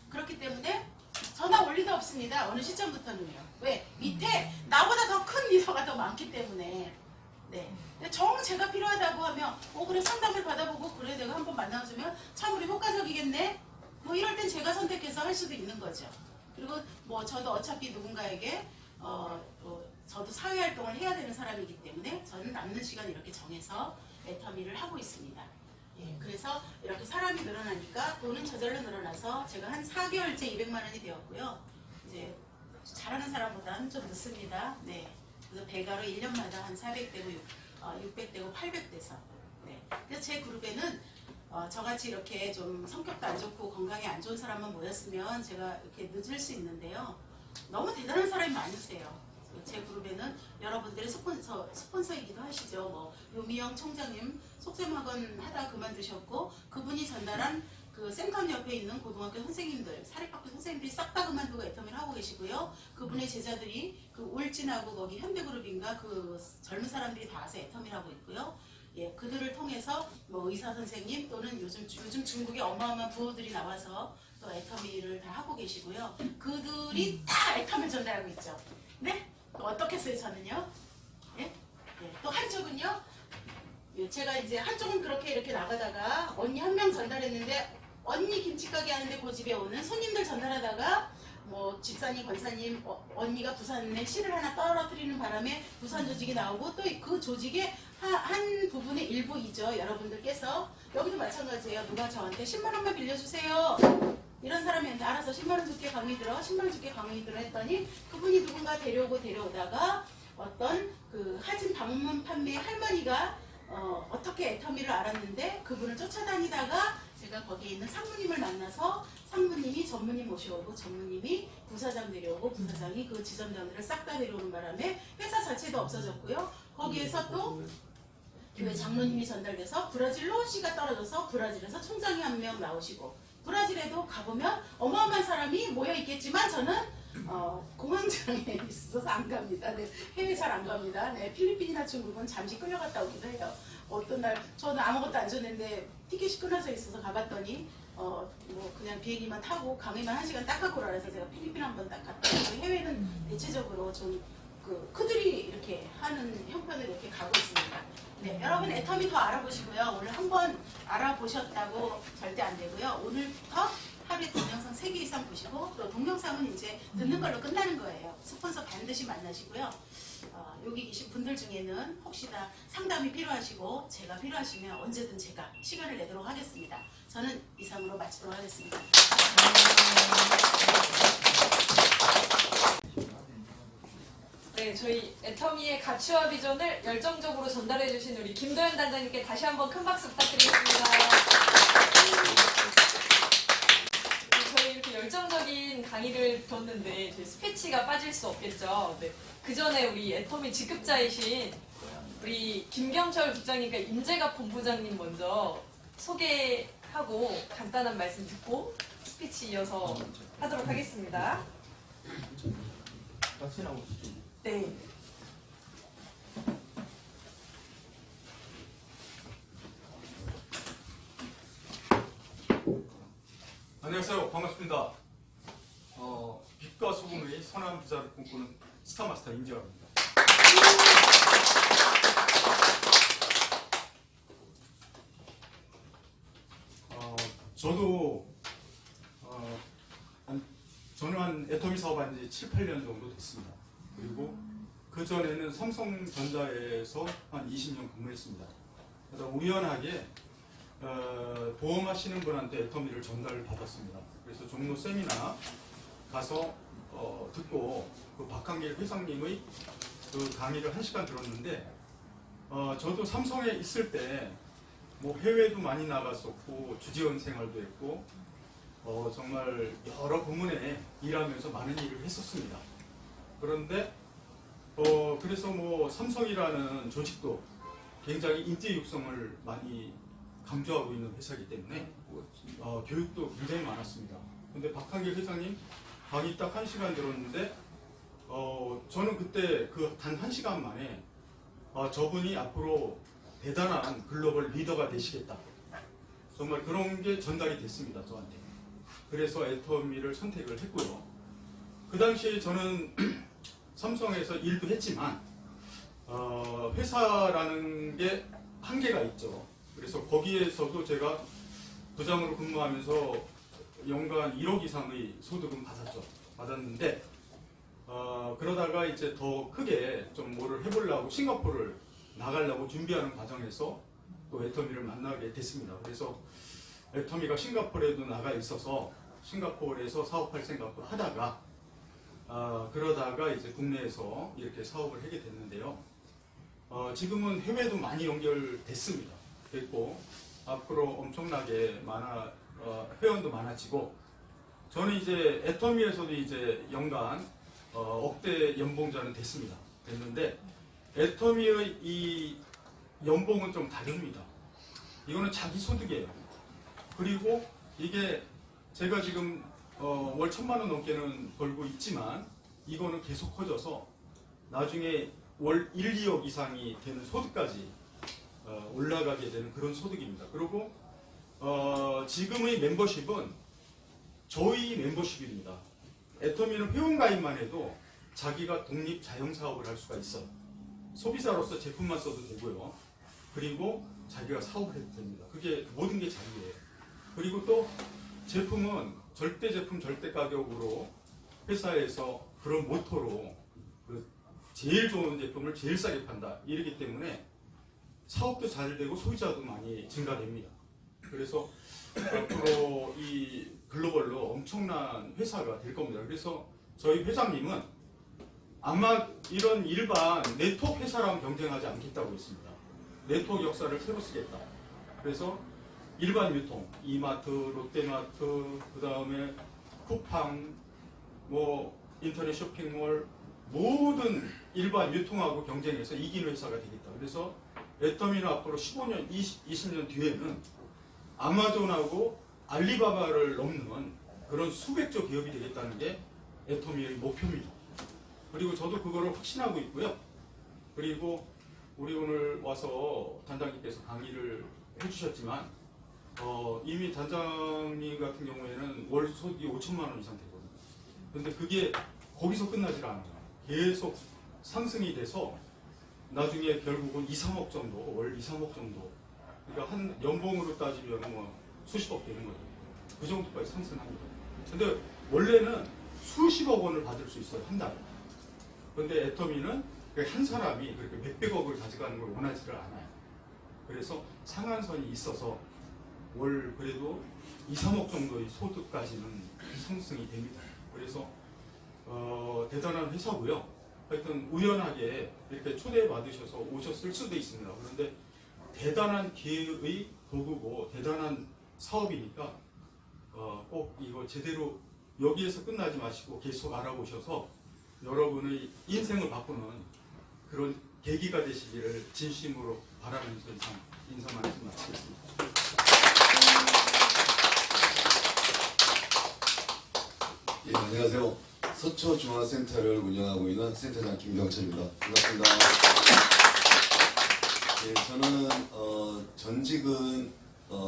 그렇기 때문에 전화 올 리도 없습니다. 어느 시점부터는요. 왜? 밑에 나보다 더 큰 리더가 더 많기 때문에. 네. 정 제가 필요하다고 하면 그래 상담을 받아보고 그래 내가 한번 만나주면 참으로 효과적이겠네. 뭐 이럴 땐 제가 선택해서 할 수도 있는 거죠. 그리고 뭐 저도 어차피 누군가에게 저도 사회활동을 해야 되는 사람이기 때문에 저는 남는 시간 이렇게 정해서 애터미를 하고 있습니다. 예, 그래서 이렇게 사람이 늘어나니까 돈은 저절로 늘어나서 제가 한 4개월째 200만 원이 되었고요. 이제 잘하는 사람보다는 좀 늦습니다. 네. 그래서 배가로 1년마다 한 400대고 600대고 800대서. 네. 그래서 제 그룹에는 저같이 이렇게 좀 성격도 안 좋고 건강이 안 좋은 사람만 모였으면 제가 이렇게 늦을 수 있는데요. 너무 대단한 사람이 많으세요. 제 그룹에는 여러분들의 스폰서이기도 하시죠. 뭐 요미영 총장님 속셈학원 하다 그만두셨고 그분이 전달한 그 센텀 옆에 있는 고등학교 선생님들, 사립학교 선생님들이 싹 다 그만두고 애터미를 하고 계시고요. 그분의 제자들이 그 울진하고 거기 현대그룹인가 그 젊은 사람들이 다 와서 애터미를 하고 있고요. 예, 그들을 통해서 뭐 의사 선생님 또는 요즘 중국의 어마어마한 부호들이 나와서 또 애터미를 다 하고 계시고요. 그들이 다 애터미를 전달하고 있죠. 네? 또 어떻게 했어요 저는요? 예? 예. 또 한쪽은요? 예, 제가 이제 한쪽은 그렇게 이렇게 나가다가 언니 한 명 전달했는데 언니 김치가게 하는데 그 집에 오는 손님들 전달하다가 뭐 집사님, 권사님, 언니가 부산에 씨를 하나 떨어뜨리는 바람에 부산 조직이 나오고 또 그 조직의 한 부분의 일부이죠. 여러분들께서 여기도 마찬가지예요. 누가 저한테 10만 원만 빌려주세요. 이런 사람한테 알아서 10만 원 줄게 강의 들어, 10만 원 줄게 강의 들어 했더니 그분이 누군가 데려오다가 어떤 그 하진 방문 판매 할머니가 어떻게 애터미를 알았는데 그분을 쫓아다니다가 제가 거기에 있는 상무님을 만나서 상무님이 전무님 모셔오고 전무님이 부사장 데려오고 부사장이 그 지점장들을 싹 다 데려오는 바람에 회사 자체도 없어졌고요. 거기에서 또 교회 장로님이 전달돼서 브라질로 씨가 떨어져서 브라질에서 총장이 한 명 나오시고 브라질에도 가보면 어마어마한 사람이 모여 있겠지만 저는 공황장애 있어서 안 갑니다. 네, 해외 잘 안 갑니다. 네, 필리핀이나 중국은 잠시 끌려갔다 오기도 해요. 어떤 날 저는 아무것도 안 줬는데 티켓이 끊어져 있어서 가봤더니 뭐 그냥 비행기만 타고 강의만 1시간 딱 하고 그래서 제가 필리핀 한번 딱 갔다 오고 해외는 대체적으로 좀 그들이 이렇게 하는 형편으로 이렇게 가고 있습니다. 네, 여러분 애터미 더 알아보시고요. 오늘 한번 알아보셨다고 절대 안 되고요. 오늘부터 하루에 동영상 3개 이상 보시고 또 동영상은 이제 듣는 걸로 끝나는 거예요. 스폰서 반드시 만나시고요. 여기 계신 분들 중에는 혹시나 상담이 필요하시고 제가 필요하시면 언제든 제가 시간을 내도록 하겠습니다. 저는 이상으로 마치도록 하겠습니다. 네, 저희 애터미의 가치와 비전을 열정적으로 전달해주신 우리 김도현 단장님께 다시 한번 큰 박수 부탁드리겠습니다. 저희 이렇게 열정적인 강의를 듣는데 저희 스피치가 빠질 수 없겠죠. 네, 그 전에 우리 애터미 직급자이신 우리 김경철 국장님과 임재갑 본부장님 먼저 소개하고 간단한 말씀 듣고 스피치 이어서 하도록 하겠습니다. 네. 안녕하세요. 반갑습니다. 빛과 소금의 선한 부자를 꿈꾸는 스타마스터 임재갑입니다. 저는 한 애터미 사업한 지 7, 8년 정도 됐습니다. 그리고 그 전에는 삼성전자에서 한 20년 근무했습니다. 그래서 우연하게 보험하시는 분한테 애터미를 전달을 받았습니다. 그래서 종로 세미나 가서 듣고 그 박한길 회장님의 그 강의를 1시간 들었는데 저도 삼성에 있을 때 뭐 해외도 많이 나갔었고 주재원 생활도 했고 정말 여러 부문에 일하면서 많은 일을 했었습니다. 그런데 그래서 뭐 삼성이라는 조직도 굉장히 인재 육성을 많이 강조하고 있는 회사이기 때문에 교육도 굉장히 많았습니다. 근데 박한길 회장님 강의 딱 1시간 들었는데 저는 그때 그 단 1시간 만에 저분이 앞으로 대단한 글로벌 리더가 되시겠다. 정말 그런 게 전달이 됐습니다. 저한테. 그래서 애터미를 선택을 했고요. 그 당시에 저는 삼성에서 일도 했지만 회사라는 게 한계가 있죠. 그래서 거기에서도 제가 부장으로 근무하면서 연간 1억 이상의 소득은 받았는데 그러다가 이제 더 크게 좀 뭐를 해보려고 싱가포르를 나가려고 준비하는 과정에서 또 애터미를 만나게 됐습니다. 그래서 애터미가 싱가포르에도 나가 있어서 싱가포르에서 사업할 생각을 하다가 그러다가 이제 국내에서 이렇게 사업을 하게 됐는데요. 지금은 해외도 많이 연결됐습니다. 됐고 앞으로 엄청나게 회원도 많아지고 저는 이제 애터미에서도 이제 연간 억대 연봉자는 됐는데 애터미의 이 연봉은 좀 다릅니다. 이거는 자기 소득이에요. 그리고 이게 제가 지금 월 1,000만 원 넘게는 벌고 있지만 이거는 계속 커져서 나중에 월 1, 2억 이상이 되는 소득까지 올라가게 되는 그런 소득입니다. 그리고 지금의 멤버십은 저희 멤버십입니다. 애터미는 회원가입만 해도 자기가 독립 자영사업을 할 수가 있어요. 소비자로서 제품만 써도 되고요. 그리고 자기가 사업을 해도 됩니다. 그게 모든 게 자유예요. 그리고 또 제품은 절대 제품 절대 가격으로 회사에서 그런 모토로 제일 좋은 제품을 제일 싸게 판다. 이러기 때문에 사업도 잘 되고 소비자도 많이 증가됩니다. 그래서 앞으로 이 글로벌로 엄청난 회사가 될 겁니다. 그래서 저희 회장님은 아마 이런 일반 네트워크 회사랑 경쟁하지 않겠다고 했습니다. 네트워크 역사를 새로 쓰겠다. 그래서 일반 유통, 이마트, 롯데마트, 그 다음에 쿠팡, 뭐 인터넷 쇼핑몰 모든 일반 유통하고 경쟁해서 이기는 회사가 되겠다. 그래서 애터미는 앞으로 15년, 20년 뒤에는 아마존하고 알리바바를 넘는 그런 수백조 기업이 되겠다는 게 애터미의 목표입니다. 그리고 저도 그거를 확신하고 있고요. 그리고 우리 오늘 와서 단장님께서 강의를 해주셨지만 이미 단장님 같은 경우에는 월 소득이 5천만 원 이상 되거든요. 근데 그게 거기서 끝나질 않아요. 계속 상승이 돼서 나중에 결국은 2, 3억 정도, 월 2, 3억 정도. 그러니까 한 연봉으로 따지면 뭐 수십억 되는 거죠. 그 정도까지 상승합니다. 근데 원래는 수십억 원을 받을 수 있어요, 한 달에. 근데 애터미는 한 사람이 그렇게 몇백억을 가져가는 걸 원하지를 않아요. 그래서 상한선이 있어서 월 그래도 2, 3억 정도의 소득까지는 상승이 됩니다. 그래서 대단한 회사고요. 하여튼 우연하게 이렇게 초대받으셔서 오셨을 수도 있습니다. 그런데 대단한 기회의 도구고 대단한 사업이니까 꼭 이거 제대로 여기에서 끝나지 마시고 계속 알아보셔서 여러분의 인생을 바꾸는 그런 계기가 되시기를 진심으로 바라면서 인사 말씀 마치겠습니다. 예, 안녕하세요. 서초중앙센터를 운영하고 있는 센터장 김경철입니다. 반갑습니다. 예, 저는 전직은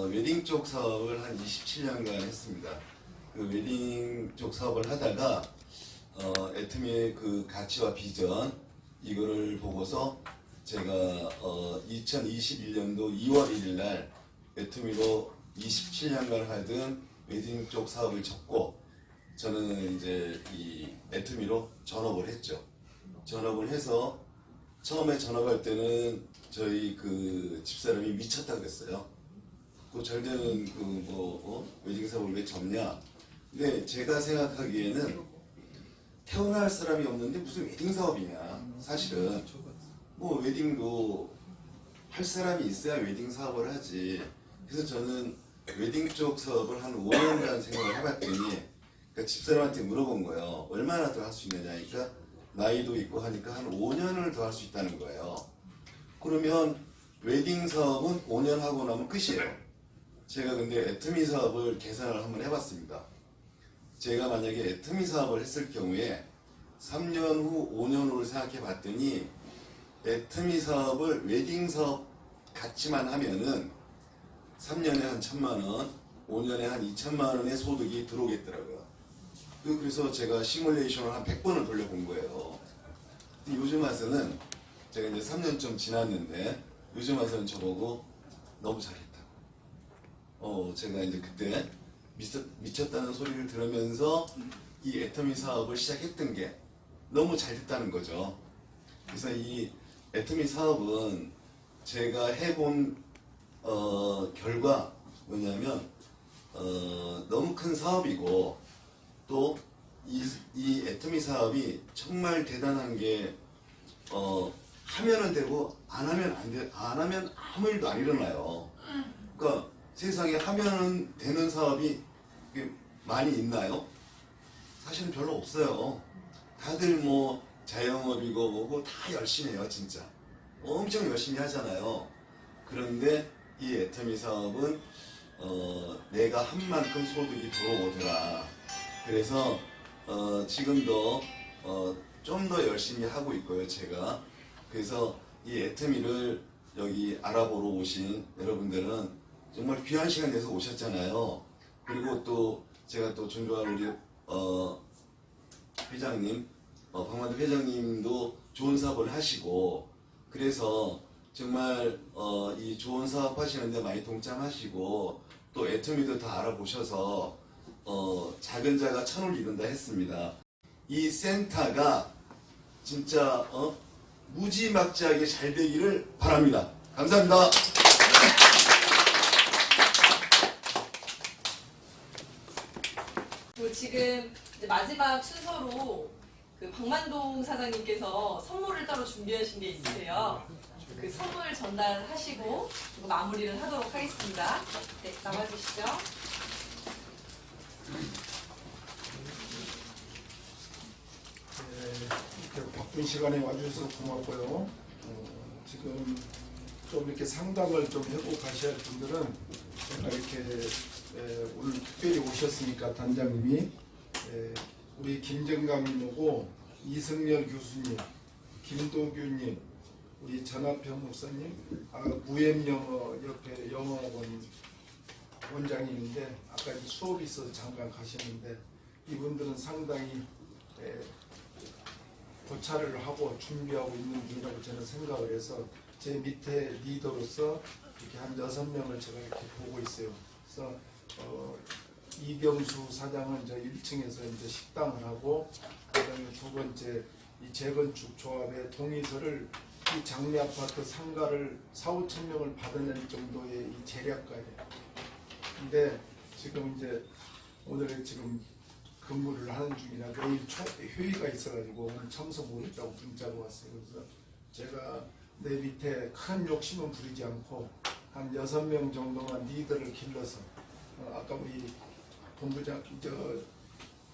웨딩 쪽 사업을 한 27년간 했습니다. 그 웨딩 쪽 사업을 하다가 애터미의 그 가치와 비전 이거를 보고서 제가 2021년도 2월 1일 날 애터미로 27년간 하던 웨딩 쪽 사업을 접고 저는 이제 이 애터미로 전업을 했죠. 전업을 해서 처음에 전업할 때는 저희 그 집사람이 미쳤다 그랬어요. 그 잘 되는 그 웨딩 사업을 왜 접냐? 근데 제가 생각하기에는 태어날 사람이 없는데 무슨 웨딩 사업이냐? 사실은 뭐 웨딩도 할 사람이 있어야 웨딩 사업을 하지. 그래서 저는 웨딩 쪽 사업을 한 5년간 생각을 해봤더니 그러니까 집사람한테 물어본 거예요. 얼마나 더 할 수 있느냐 하니까 나이도 있고 하니까 한 5년을 더 할 수 있다는 거예요. 그러면 웨딩 사업은 5년 하고 나면 끝이에요. 제가 근데 애터미 사업을 계산을 한번 해봤습니다. 제가 만약에 애터미 사업을 했을 경우에 3년 후, 5년 후를 생각해 봤더니 애터미 사업을 웨딩 사업 같이만 하면은 3년에 한 1,000만 원, 5년에 한 2,000만 원의 소득이 들어오겠더라고요. 그래서 제가 시뮬레이션을 한 100번을 돌려본 거예요. 근데 요즘 와서는 제가 이제 3년 좀 지났는데 요즘 와서는 저보고 너무 잘했다. 제가 이제 그때 미쳤다는 소리를 들으면서 이 애터미 사업을 시작했던 게 너무 잘 됐다는 거죠. 그래서 이 애터미 사업은 제가 해본 결과 뭐냐면 너무 큰 사업이고 또 이 애터미 사업이 정말 대단한 게 하면은 되고 안 하면 아무 일도 안 일어나요. 그러니까 세상에 하면은 되는 사업이 많이 있나요? 사실은 별로 없어요. 다들 뭐 자영업이고 뭐고 다 열심히 해요, 진짜. 엄청 열심히 하잖아요. 그런데 이 애터미 사업은 내가 한 만큼 소득이 들어오더라. 그래서 지금도 좀 더 열심히 하고 있고요, 제가. 그래서 이 애터미를 여기 알아보러 오신 여러분들은 정말 귀한 시간 내서 오셨잖아요. 그리고 또 제가 또 존경하는 우리 회장님, 박만두 회장님도 좋은 사업을 하시고 그래서 정말 이 좋은 사업 하시는데 많이 동참하시고 또 애터미도 다 알아보셔서 작은 자가 천을 이룬다 했습니다. 이 센터가 진짜 무지막지하게 잘 되기를 바랍니다. 감사합니다. 그리고 지금 이제 마지막 순서로 그 박만동 사장님께서 선물을 따로 준비하신 게 있으세요. 그 선물 전달하시고 그리고 마무리를 하도록 하겠습니다. 네, 나와주시죠. 이렇게 바쁜 시간에 와주셔서 고맙고요. 지금 좀 이렇게 상담을 좀 해보고 가셔야 할 분들은 제가 이렇게 오늘 특별히 오셨으니까 단장님이 우리 김정감님 오고 이승열 교수님, 김도규님, 우리 전하평 목사님, 무엠영어협회 영어학원 원장님인데 아까 수업이 있어서 잠깐 가시는데 이분들은 상당히 고찰을 하고 준비하고 있는 중이라고 저는 생각을 해서 제 밑에 리더로서 이렇게 한 6명을 제가 이렇게 보고 있어요. 그래서 이경수 사장은 저 1층에서 이제 식당을 하고, 그다음에 두 번째 이 재건축 조합의 동의서를 이 장미 아파트 상가를 4,5천 명을 받아낼 정도의 이 재량가예요. 근데 지금 이제 오늘 지금 근무를 하는 중이라 내일 회의가 있어가지고 오늘 청소 못했다고 문자가 왔어요. 그래서 제가 내 밑에 큰 욕심은 부리지 않고 한 6명 정도만 리더를 길러서 아까 우리 본부장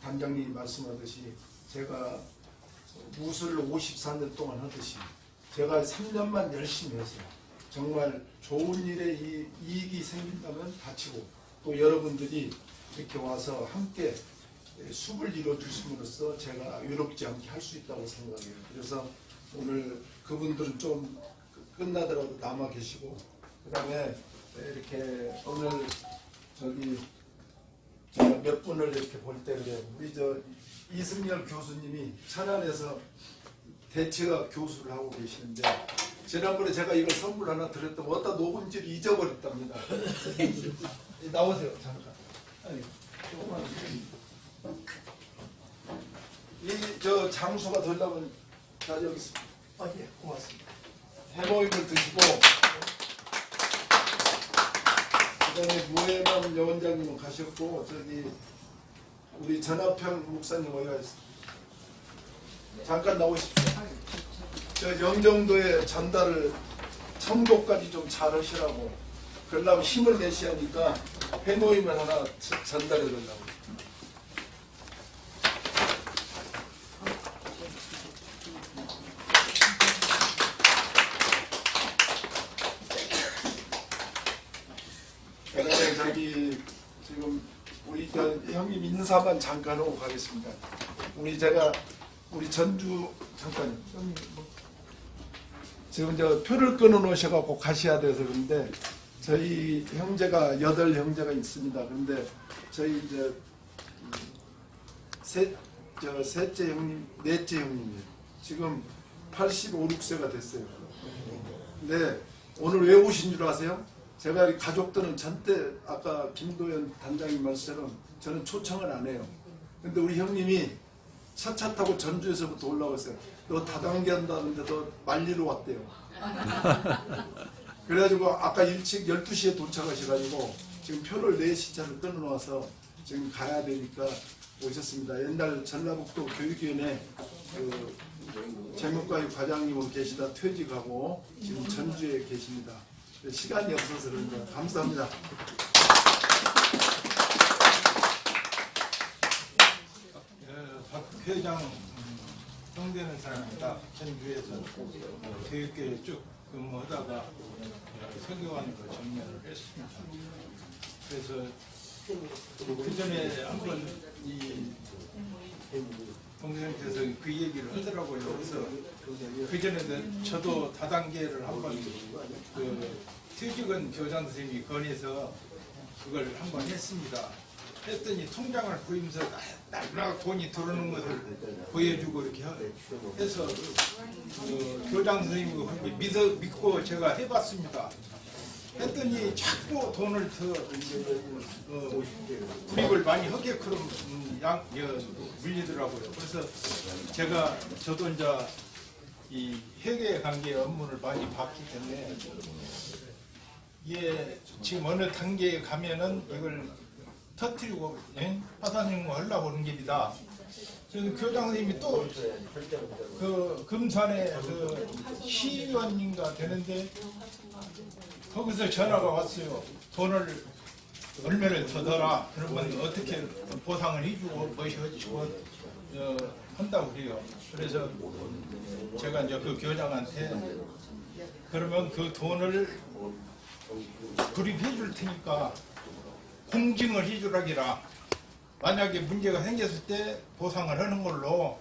단장님이 말씀하듯이 제가 무술 54년 동안 하듯이 제가 3년만 열심히 해서 정말 좋은 일에 이익이 생긴다면 다치고 또 여러분들이 이렇게 와서 함께 숲을 이루어 주심으로써 제가 외롭지 않게 할 수 있다고 생각해요. 그래서 오늘 그분들은 좀 끝나더라도 남아 계시고, 그 다음에 이렇게 오늘 저기 제가 몇 분을 이렇게 볼 때 그래요. 우리 이승열 교수님이 천안에서 대체학 교수를 하고 계시는데 지난번에 제가 이걸 선물 하나 드렸더니 어디다 녹음지를 잊어버렸답니다. 나오세요 잠깐. 아니, 조금만. 저 장수가 되려면 자 여기 있습니다. 예, 고맙습니다. 해모임을 드시고 그다음에 무해남 여원장님은 가셨고 저기 우리 전하평 목사님 어디가 있습니까? 잠깐 나오십시오. 저 영종도에 전달을 청도까지 좀 잘 하시라고 그러려면 힘을 내셔야 하니까 해모임을 하나 전달해 달라고. 그다음에 저기 지금 우리 형님 인사만 잠깐 하고 가겠습니다. 우리 전주 잠깐 형님 지금 저 표를 끊어 놓으셔갖고 가셔야 돼서 그런데 저희 형제가 8형제가 있습니다. 그런데 저희 이제 셋째 형님, 넷째 형님이에요. 지금 85, 6세가 됐어요. 네, 오늘 왜 오신 줄 아세요? 제가 가족들은 전때 아까 김도현 단장님 말씀처럼 저는 초청을 안 해요. 근데 우리 형님이 차차 타고 전주에서부터 올라왔어요. 너 다단계 한다는데 너 말리러 왔대요. 그래가지고 아까 일찍 12시에 도착하셔가지고 지금 표를 4시차를 끊어놔서 지금 가야 되니까 오셨습니다. 옛날 전라북도 교육위원회 그 재무과의 과장님으로 계시다 퇴직하고 지금 전주에 계십니다. 시간이 없어서 그런가 감사합니다. 박 회장 형되는 사람입니다. 전주에서 교육계에 쭉 근무하다가 서교관으로 정년을 했습니다. 그래서 그 전에 한번 이 동생께서 그 얘기를 하더라고요. 그래서 그 전에는 저도 다단계를 한번 그 퇴직은 교장 선생님이 건의해서 그걸 한번 했습니다. 했더니 통장을 보이면서 날마다 돈이 들어오는 것을 보여주고 이렇게 해서 그 교장 선생님을 믿고 제가 해봤습니다. 했더니 자꾸 돈을 더 불입을 많이 하게끔 물리더라고요. 그래서 저도 이제 이 회계 관계 업무를 많이 봤기 때문에 이게 지금 어느 단계에 가면은 이걸 터뜨리고 파산용고 하려고 하는 겁니다. 그래서 교장 선생님이 또 그 금산에 그 시의원인가 되는데 거기서 전화가 왔어요. 돈을 얼마를 더 넣어라. 그러면 어떻게 보상을 해주고 뭐시고 한다고 그래요. 그래서 제가 이제 그 교장한테 그러면 그 돈을 불입해 줄 테니까 공증을 해주라기라. 만약에 문제가 생겼을 때 보상을 하는 걸로.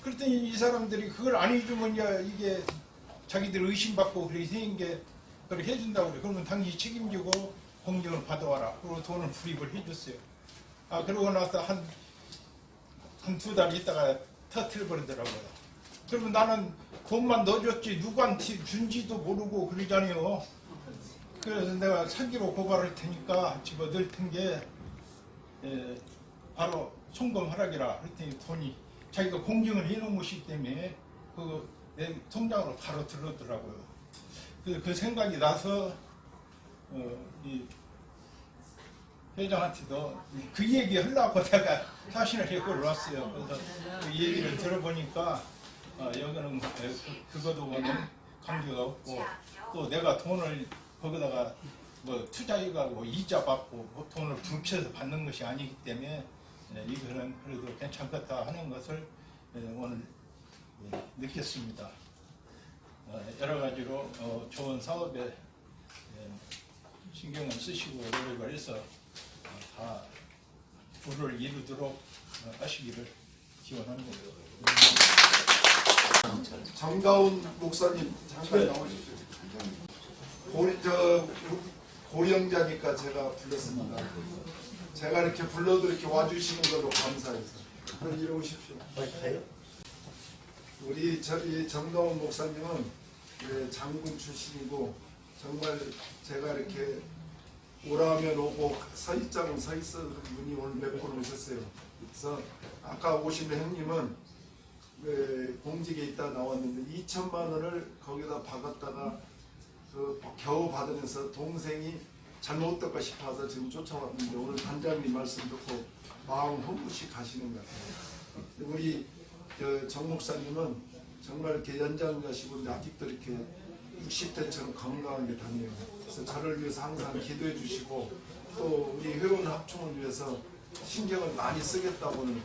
그랬더니 이 사람들이 그걸 안 해주면 이게 자기들 의심받고 그렇게 생긴 게 그걸 해준다고 그래. 그러면 당신이 책임지고 공정을 받아와라. 그리고 돈을 불입을 해줬어요. 그러고 나서 한 두 달 있다가 터트려버리더라고요. 그러면 나는 돈만 넣어줬지 누구한테 준지도 모르고 그러잖아요. 그래서 내가 사기로 고발할 테니까 집어 넣을 텐게 바로 송금하라기라 그랬더니 돈이 자기가 공증을 해놓은 것이기 때문에 내 통장으로 바로 들어오더라고요. 그 생각이 나서 이 회장한테도 그 얘기 하려고 내가 사신을 해고 왔어요. 그래서 그 얘기를 들어보니까 여기는 그거도 관계가 없고 또 내가 돈을 거기다가 뭐 투자해가고 이자 받고 뭐 돈을 불쳐서 받는 것이 아니기 때문에 이거는 그래도 괜찮겠다 하는 것을 오늘 느꼈습니다. 여러 가지로 좋은 사업에 신경을 쓰시고 노력을 해서 다 부를 이루도록 하시기를 기원합니다. 정다운 목사님 잠깐 나오십시오. 고령자니까 제가 불렀습니다. 제가 이렇게 불러도 이렇게 와주시는 걸로 감사해서. 그럼 이리 오십시오. 우리 정다운 목사님은 장군 출신이고 정말 제가 이렇게 오라면 오고 서있자면 서있어 분이 오늘 몇 분 오셨어요. 그래서 아까 오신 형님은 공직에 있다 나왔는데 2천만 원을 거기다 박았다가 겨우 받으면서 동생이 잘못될까 싶어서 지금 쫓아왔는데 오늘 단장님 말씀 듣고 마음 허무시 가시는 것 같아요. 우리 정 목사님은 정말 이렇게 연장자시고 아직도 이렇게 60대처럼 건강하게 다녀요. 그래서 저를 위해서 항상 기도해 주시고 또 우리 회원 합총을 위해서 신경을 많이 쓰겠다고는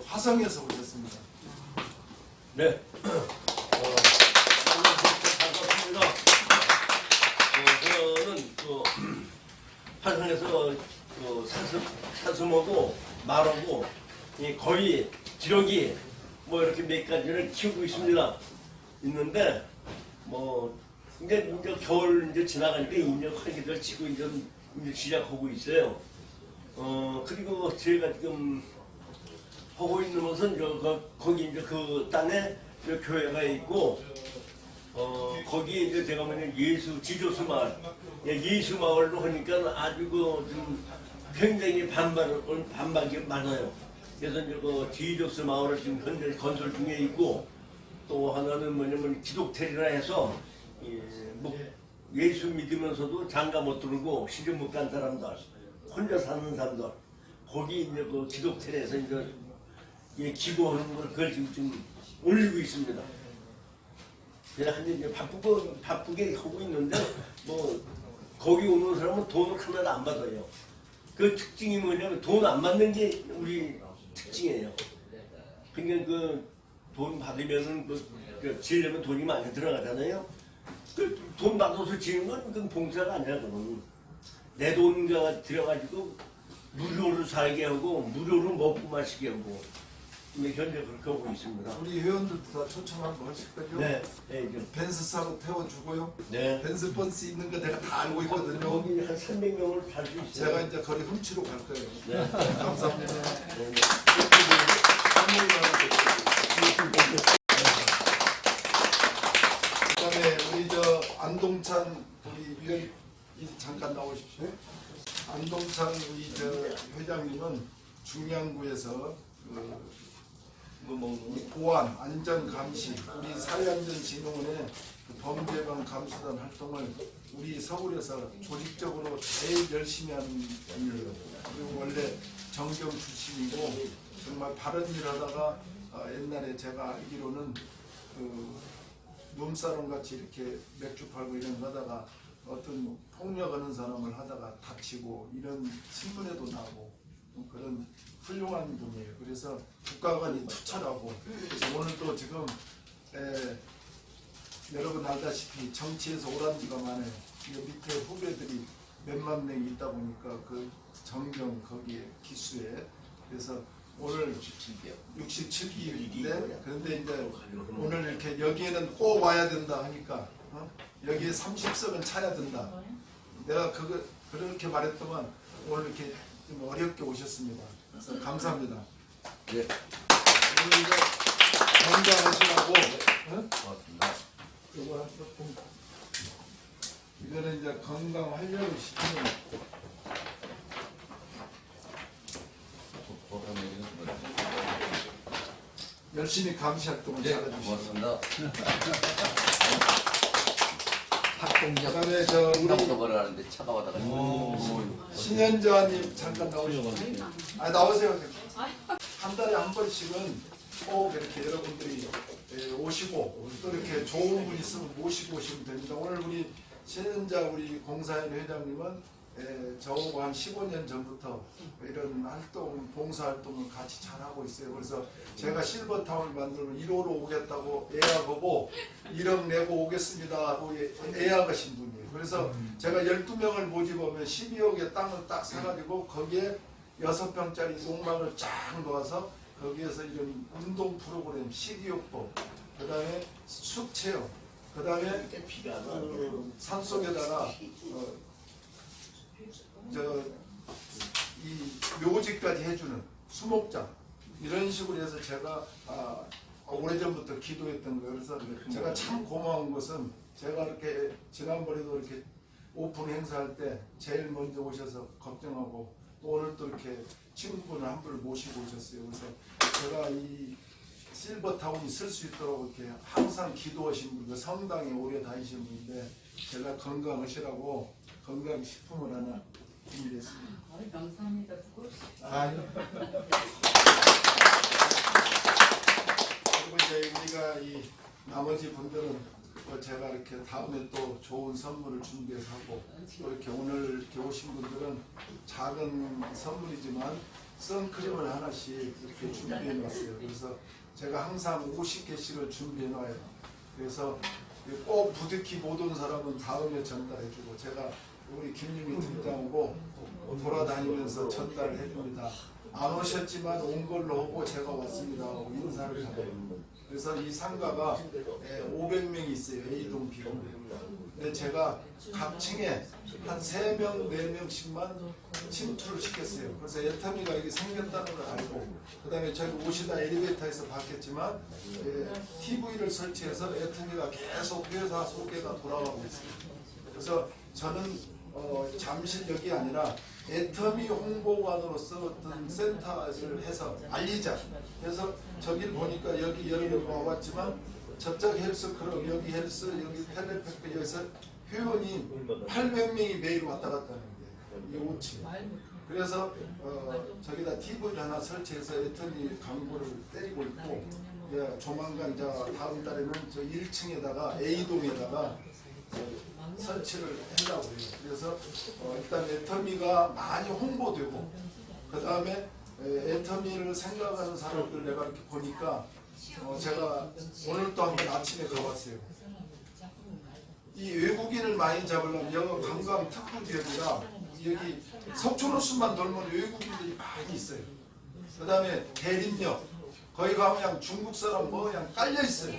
화성에서 오셨습니다. 네. 반갑습니다. 저는 화성에서 사슴하고 말하고 거의 기러기 뭐 이렇게 몇 가지를 키우고 있는데 이제 겨울 이제 지나가니까 이제 활기를 치고 이제 시작하고 있어요. 그리고 제가 지금 하고 있는 것은 거기 이제 그 땅에 교회가 있고 거기 이제 제가 뭐냐 지조수 마을 예수 마을로 하니까 아주 좀 굉장히 반박이 많아요. 그래서 이제 지조수 마을을 지금 현재 건설 중에 있고 또 하나는 뭐냐면 기독텔이라 해서 예수 믿으면서도 장가 못 들고 시집 못 간 사람들 혼자 사는 사람들 거기 이제 기독텔에서 이제 기도하는 걸 그걸 지금 좀 올리고 있습니다. 그냥 이제 바쁘게 하고 있는데 거기 오는 사람은 돈을 하나도 안 받아요. 그 특징이 뭐냐면 돈 안 받는 게 우리 특징이에요. 그러니까 돈 받으면은 지으려면 돈이 많이 들어가잖아요. 돈 받아서 지은 건 그건 봉사가 아니라 그건 내 돈가 들여가지고 무료로 살게 하고 무료로 먹고 마시게 하고 현재 그렇게 하고 있습니다. 우리 회원들도 다 초청한 거 하실 거죠? 네. 벤츠사로 태워주고요. 네. 벤츠 버스 있는 거 내가 다 알고 있거든요. 거기 한 300명을 탈 수 있어요. 제가 이제 거리 훔치러 갈 거예요. 네. 감사합니다. 네. 그다음에 우리 안동찬 우리 위원 잠깐 나오십시오. 안동찬 우리 회장님은 중량구에서 보안 안전 감시 우리 사회안전진흥원의 범죄방 감수단 활동을 우리 서울에서 조직적으로 제일 열심히 하는 분이에요. 그리고 원래 정경 출신이고 정말 바른 일 하다가 옛날에 제가 알기로는 룸사롱 같이 이렇게 맥주 팔고 이런 거 하다가 어떤 폭력하는 사람을 하다가 다치고 이런 신문에도 나오고 그런 훌륭한 분이에요. 그래서 국가관이 투철하고 그래서 오늘도 지금 여러분 알다시피 정치에서 오란 지가 많아요. 이 밑에 후배들이 몇만 명이 있다 보니까 그 정경 거기에 기수에 그래서 오늘 67기인데 그런데 이제 오늘 이렇게 여기에는 꼭 와야 된다 하니까 여기에 30석은 차야 된다. 내가 그렇게 말했더만 오늘 이렇게 좀 어렵게 오셨습니다. 그래서 감사합니다. 예. 오늘 이제 건강하시라고 고맙습니다. 이거 이거는 이제 건강하려고 시키는 열심히 감시 활동을 예, 잘해주시고 고맙습니다. 학동적 그다음에 저 우리 나보다 뭐라 하는데 차가 와다가지고 신현자님 잠깐 나오시고 나오세요. 한 달에 한 번씩은 꼭 이렇게 여러분들이 오시고 또 이렇게 좋은 분 있으면 모시고 오시면 됩니다. 오늘 우리 신현자 우리 공사인 회장님은 저하고 한 15년 전부터 이런 활동, 봉사활동을 같이 잘하고 있어요. 그래서 제가 실버타운을 만들면 1호로 오겠다고 예약하고 1억 내고 오겠습니다 하고 예약하신 분이에요. 그래서 제가 12명을 모집하면 12억의 땅을 딱 사가지고 거기에 6평짜리 농막을 쫙 놓아서 거기에서 이런 운동 프로그램, 식이요법, 그 다음에 숙체험, 그 다음에 산속에다가 이 묘지까지 해주는 수목장 이런 식으로 해서 제가 오래전부터 기도했던 거예요. 그래서 제가 참 고마운 것은 제가 이렇게 지난번에도 이렇게 오픈 행사할 때 제일 먼저 오셔서 걱정하고 또 오늘 또 이렇게 친구분을 한 분을 모시고 오셨어요. 그래서 제가 이 실버타운이 쓸 수 있도록 이렇게 항상 기도하신 분들 성당에 오래 다니신 분인데 제가 건강하시라고 건강식품을 하나 준비했습니다. 감사합니다. 그리고 이제 우리가 이 나머지 분들은 또 제가 이렇게 다음에 또 좋은 선물을 준비해서 하고 또 이렇게 오늘 이렇게 오신 분들은 작은 선물이지만 선크림을 하나씩 이렇게 준비해 놨어요. 그래서 제가 항상 50개씩을 준비해 놔요. 그래서 꼭 부득이 못 온 사람은 다음에 전달해 주고 제가 우리 김유미 팀장하고 돌아다니면서 전달을 해줍니다. 안 오셨지만 온 걸로 하고 제가 왔습니다 하고 인사를 하고 그래서 이 상가가 500명이 있어요. A동, B동. 근데 제가 각 층에 한 3명, 4명씩만 침투를 시켰어요. 그래서 애터미가 여기 생겼다는 걸 알고 그 다음에 저희 오시다 엘리베이터에서 봤겠지만 TV를 설치해서 애터미가 계속 회사 소개가 돌아가고 있어요. 그래서 저는 잠실역이 아니라 애터미 홍보관으로서 어떤 센터를 해서 알리자. 그래서 저길 보니까 여기 여러 명 와봤지만 저쪽 헬스클럽, 여기 헬스, 여기 텔레페크 여기서 회원이 800명이 매일 왔다 갔다 하는 게 이 5층. 그래서 저기다 TV를 하나 설치해서 애터미 광고를 때리고 있고 조만간 다음 달에는 저 1층에다가 A동에다가 설치를 하려고 해요. 그래서 일단 애터미가 많이 홍보되고 그 다음에 애터미를 생각하는 사람들 내가 이렇게 보니까 제가 오늘 또 한번 아침에 가봤어요. 이 외국인을 많이 잡으려면 여기 관광 특구 지역이라 여기 석촌호수만 돌면 외국인들이 많이 있어요. 그 다음에 대림역 거기 가면 그냥 중국 사람 그냥 깔려 있어요.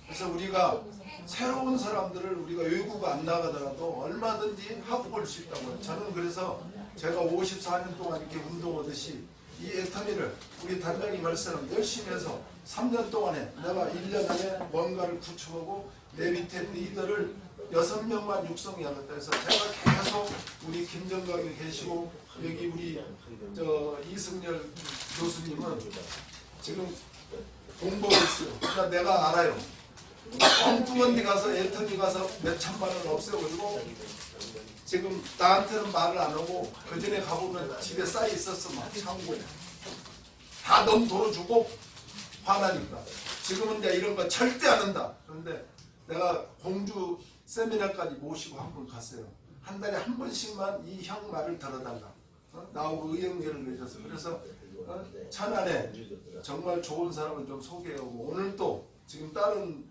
그래서 우리가 새로운 사람들을 우리가 외국 안 나가더라도 얼마든지 하고 볼 수 있다고요. 저는 그래서 제가 54년 동안 이렇게 운동하듯이 이 애터미를 우리 단장님 말씀처럼 열심히 해서 3년 동안에 내가 1년 안에 뭔가를 구축하고 내 밑에 리더를 6명만 육성해야겠다 해서 제가 계속 우리 김정강이 계시고 여기 우리 이승열 교수님은 지금 공부하고 있어요. 그러니까 내가 알아요. 엉뚱한 데 가서 애터미 가서 몇 천만 원 없애가지고 지금 나한테는 말을 안 하고 그 전에 가보면 집에 쌓여 있었어. 막 창고에 다 너무 돌아주고 화나니까 지금은 이제 이런 거 절대 안 한다. 그런데 내가 공주 세미나까지 모시고 한 번 갔어요. 한 달에 한 번씩만 이 형 말을 들어달라. 나하고 의견계를 내셔서 그래서 천안에 정말 좋은 사람을 좀 소개하고 오늘 또 지금 다른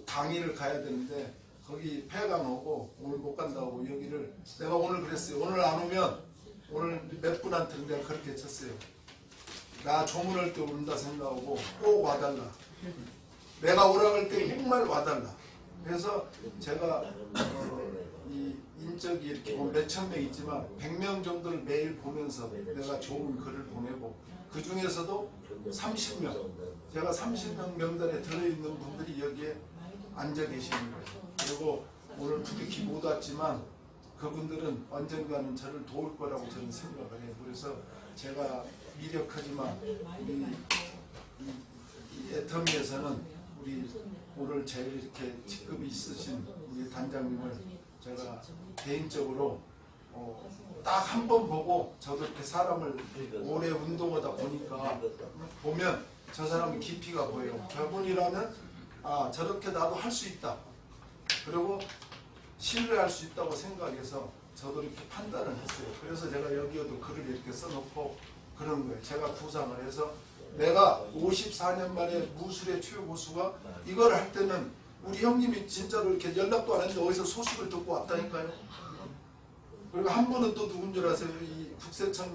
강의를 가야 되는데 거기 폐강 오고 오늘 못 간다고 여기를 내가 오늘 그랬어요. 오늘 안 오면 오늘 몇 분한테 내가 그렇게 쳤어요. 나 조문할 때 온다 생각하고 꼭 와달라. 내가 오라고 할 때 정말 와달라. 그래서 제가 이 인적이 이렇게 보면 몇천 명 있지만 100명 정도를 매일 보면서 내가 좋은 글을 보내고 그 중에서도 30명 제가 30명 명단에 들어있는 분들이 여기에 앉아 계시는 거예요. 그리고 오늘 부득이 못 왔지만 그분들은 언젠가는 저를 도울 거라고 저는 생각을 해요. 그래서 제가 미력하지만 우리 이 애터미에서는 우리 오늘 제일 이렇게 직급이 있으신 우리 단장님을 제가 개인적으로 딱 한 번 보고 저도 이렇게 사람을 오래 운동하다 보니까 보면 저 사람은 깊이가 보여요. 저분이라면 아 저렇게 나도 할 수 있다. 그리고 신뢰할 수 있다고 생각해서 저도 이렇게 판단을 했어요. 그래서 제가 여기에도 글을 이렇게 써놓고 그런 거예요. 제가 구상을 해서 내가 54년 만에 무술의 최고수가 이걸 할 때는 우리 형님이 진짜로 이렇게 연락도 안 했는데 어디서 소식을 듣고 왔다니까요. 그리고 한 분은 또 누군 줄 아세요? 이 국세청에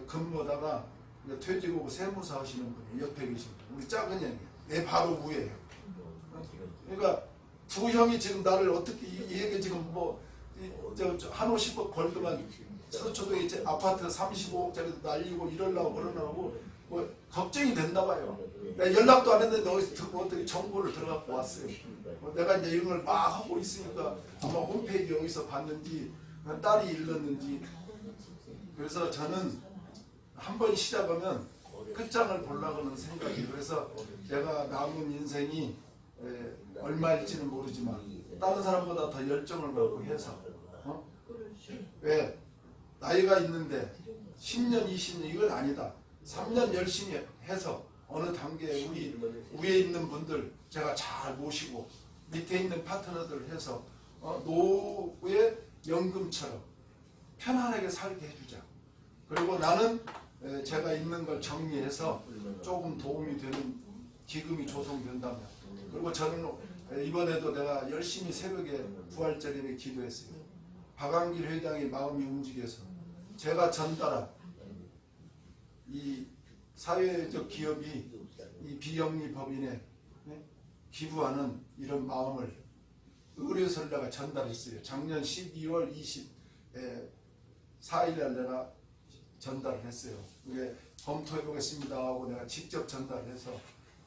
근무하다가 퇴직하고 세무사 하시는 분이 옆에 계신 분. 우리 작은 형이에요. 내 바로 위에요. 그러니까 두 형이 지금 나를 어떻게 이 얘기 지금 한 50억 벌더만 서초동에 이제 아파트 35억짜리도 날리고 이러려고 그러나고 뭐 걱정이 된다 봐요. 내가 연락도 안 했는데 어디서 듣고 어떻게 정보를 들어갖고 왔어요. 내가 이제 이런 걸 막 하고 있으니까 아마 홈페이지 여기서 봤는지 딸이 읽었는지 그래서 저는 한 번 시작하면 끝장을 보려고는 생각이 그래서 내가 남은 인생이 얼마일지는 모르지만 다른 사람보다 더 열정을 갖고 해서 왜 나이가 있는데 10년 20년 이건 아니다. 3년 열심히 해서 어느 단계에 우리 위에 있는 분들 제가 잘 모시고 밑에 있는 파트너들 해서 노후의 연금처럼 편안하게 살게 해주자. 그리고 나는 제가 있는 걸 정리해서 조금 도움이 되는 기금이 조성된다면 그리고 저는 이번에도 내가 열심히 새벽에 부활절임에 기도했어요. 박한길 회장의 마음이 움직여서 제가 전달한 이 사회적 기업이 이 비영리 법인에 기부하는 이런 마음을 의뢰서를 내가 전달했어요. 작년 12월 24일날 내가 전달을 했어요. 이게 검토해 보겠습니다 하고 내가 직접 전달해서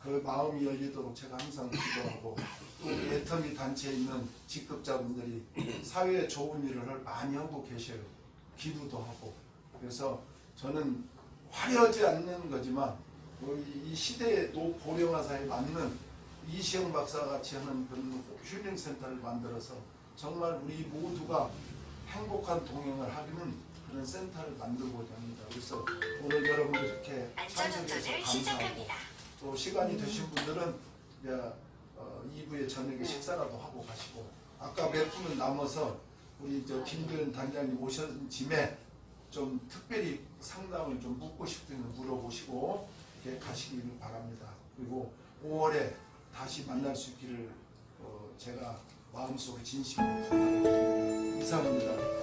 그 마음이 열리도록 제가 항상 기도하고 또 우리 애터미 단체에 있는 직급자분들이 사회에 좋은 일을 많이 하고 계셔요. 기부도 하고. 그래서 저는 화려하지 않는 거지만 이 시대의 고령화사에 맞는 이시영 박사 같이 하는 그런 힐링센터를 만들어서 정말 우리 모두가 행복한 동행을 하기는 그런 센터를 만들고자 합니다. 그래서 오늘 여러분들 이렇게 참석해서 감사하고 또 시간이 되신 분들은 2부에 저녁에 식사라도 하고 가시고 아까 몇 분은 남아서 우리 김도현 단장님 오신 짐에 좀 특별히 상담을 좀 묻고 싶으면 물어보시고 이렇게 가시기를 바랍니다. 그리고 5월에 다시 만날 수 있기를 제가 마음속에 진심으로 바랍니다. 이상입니다.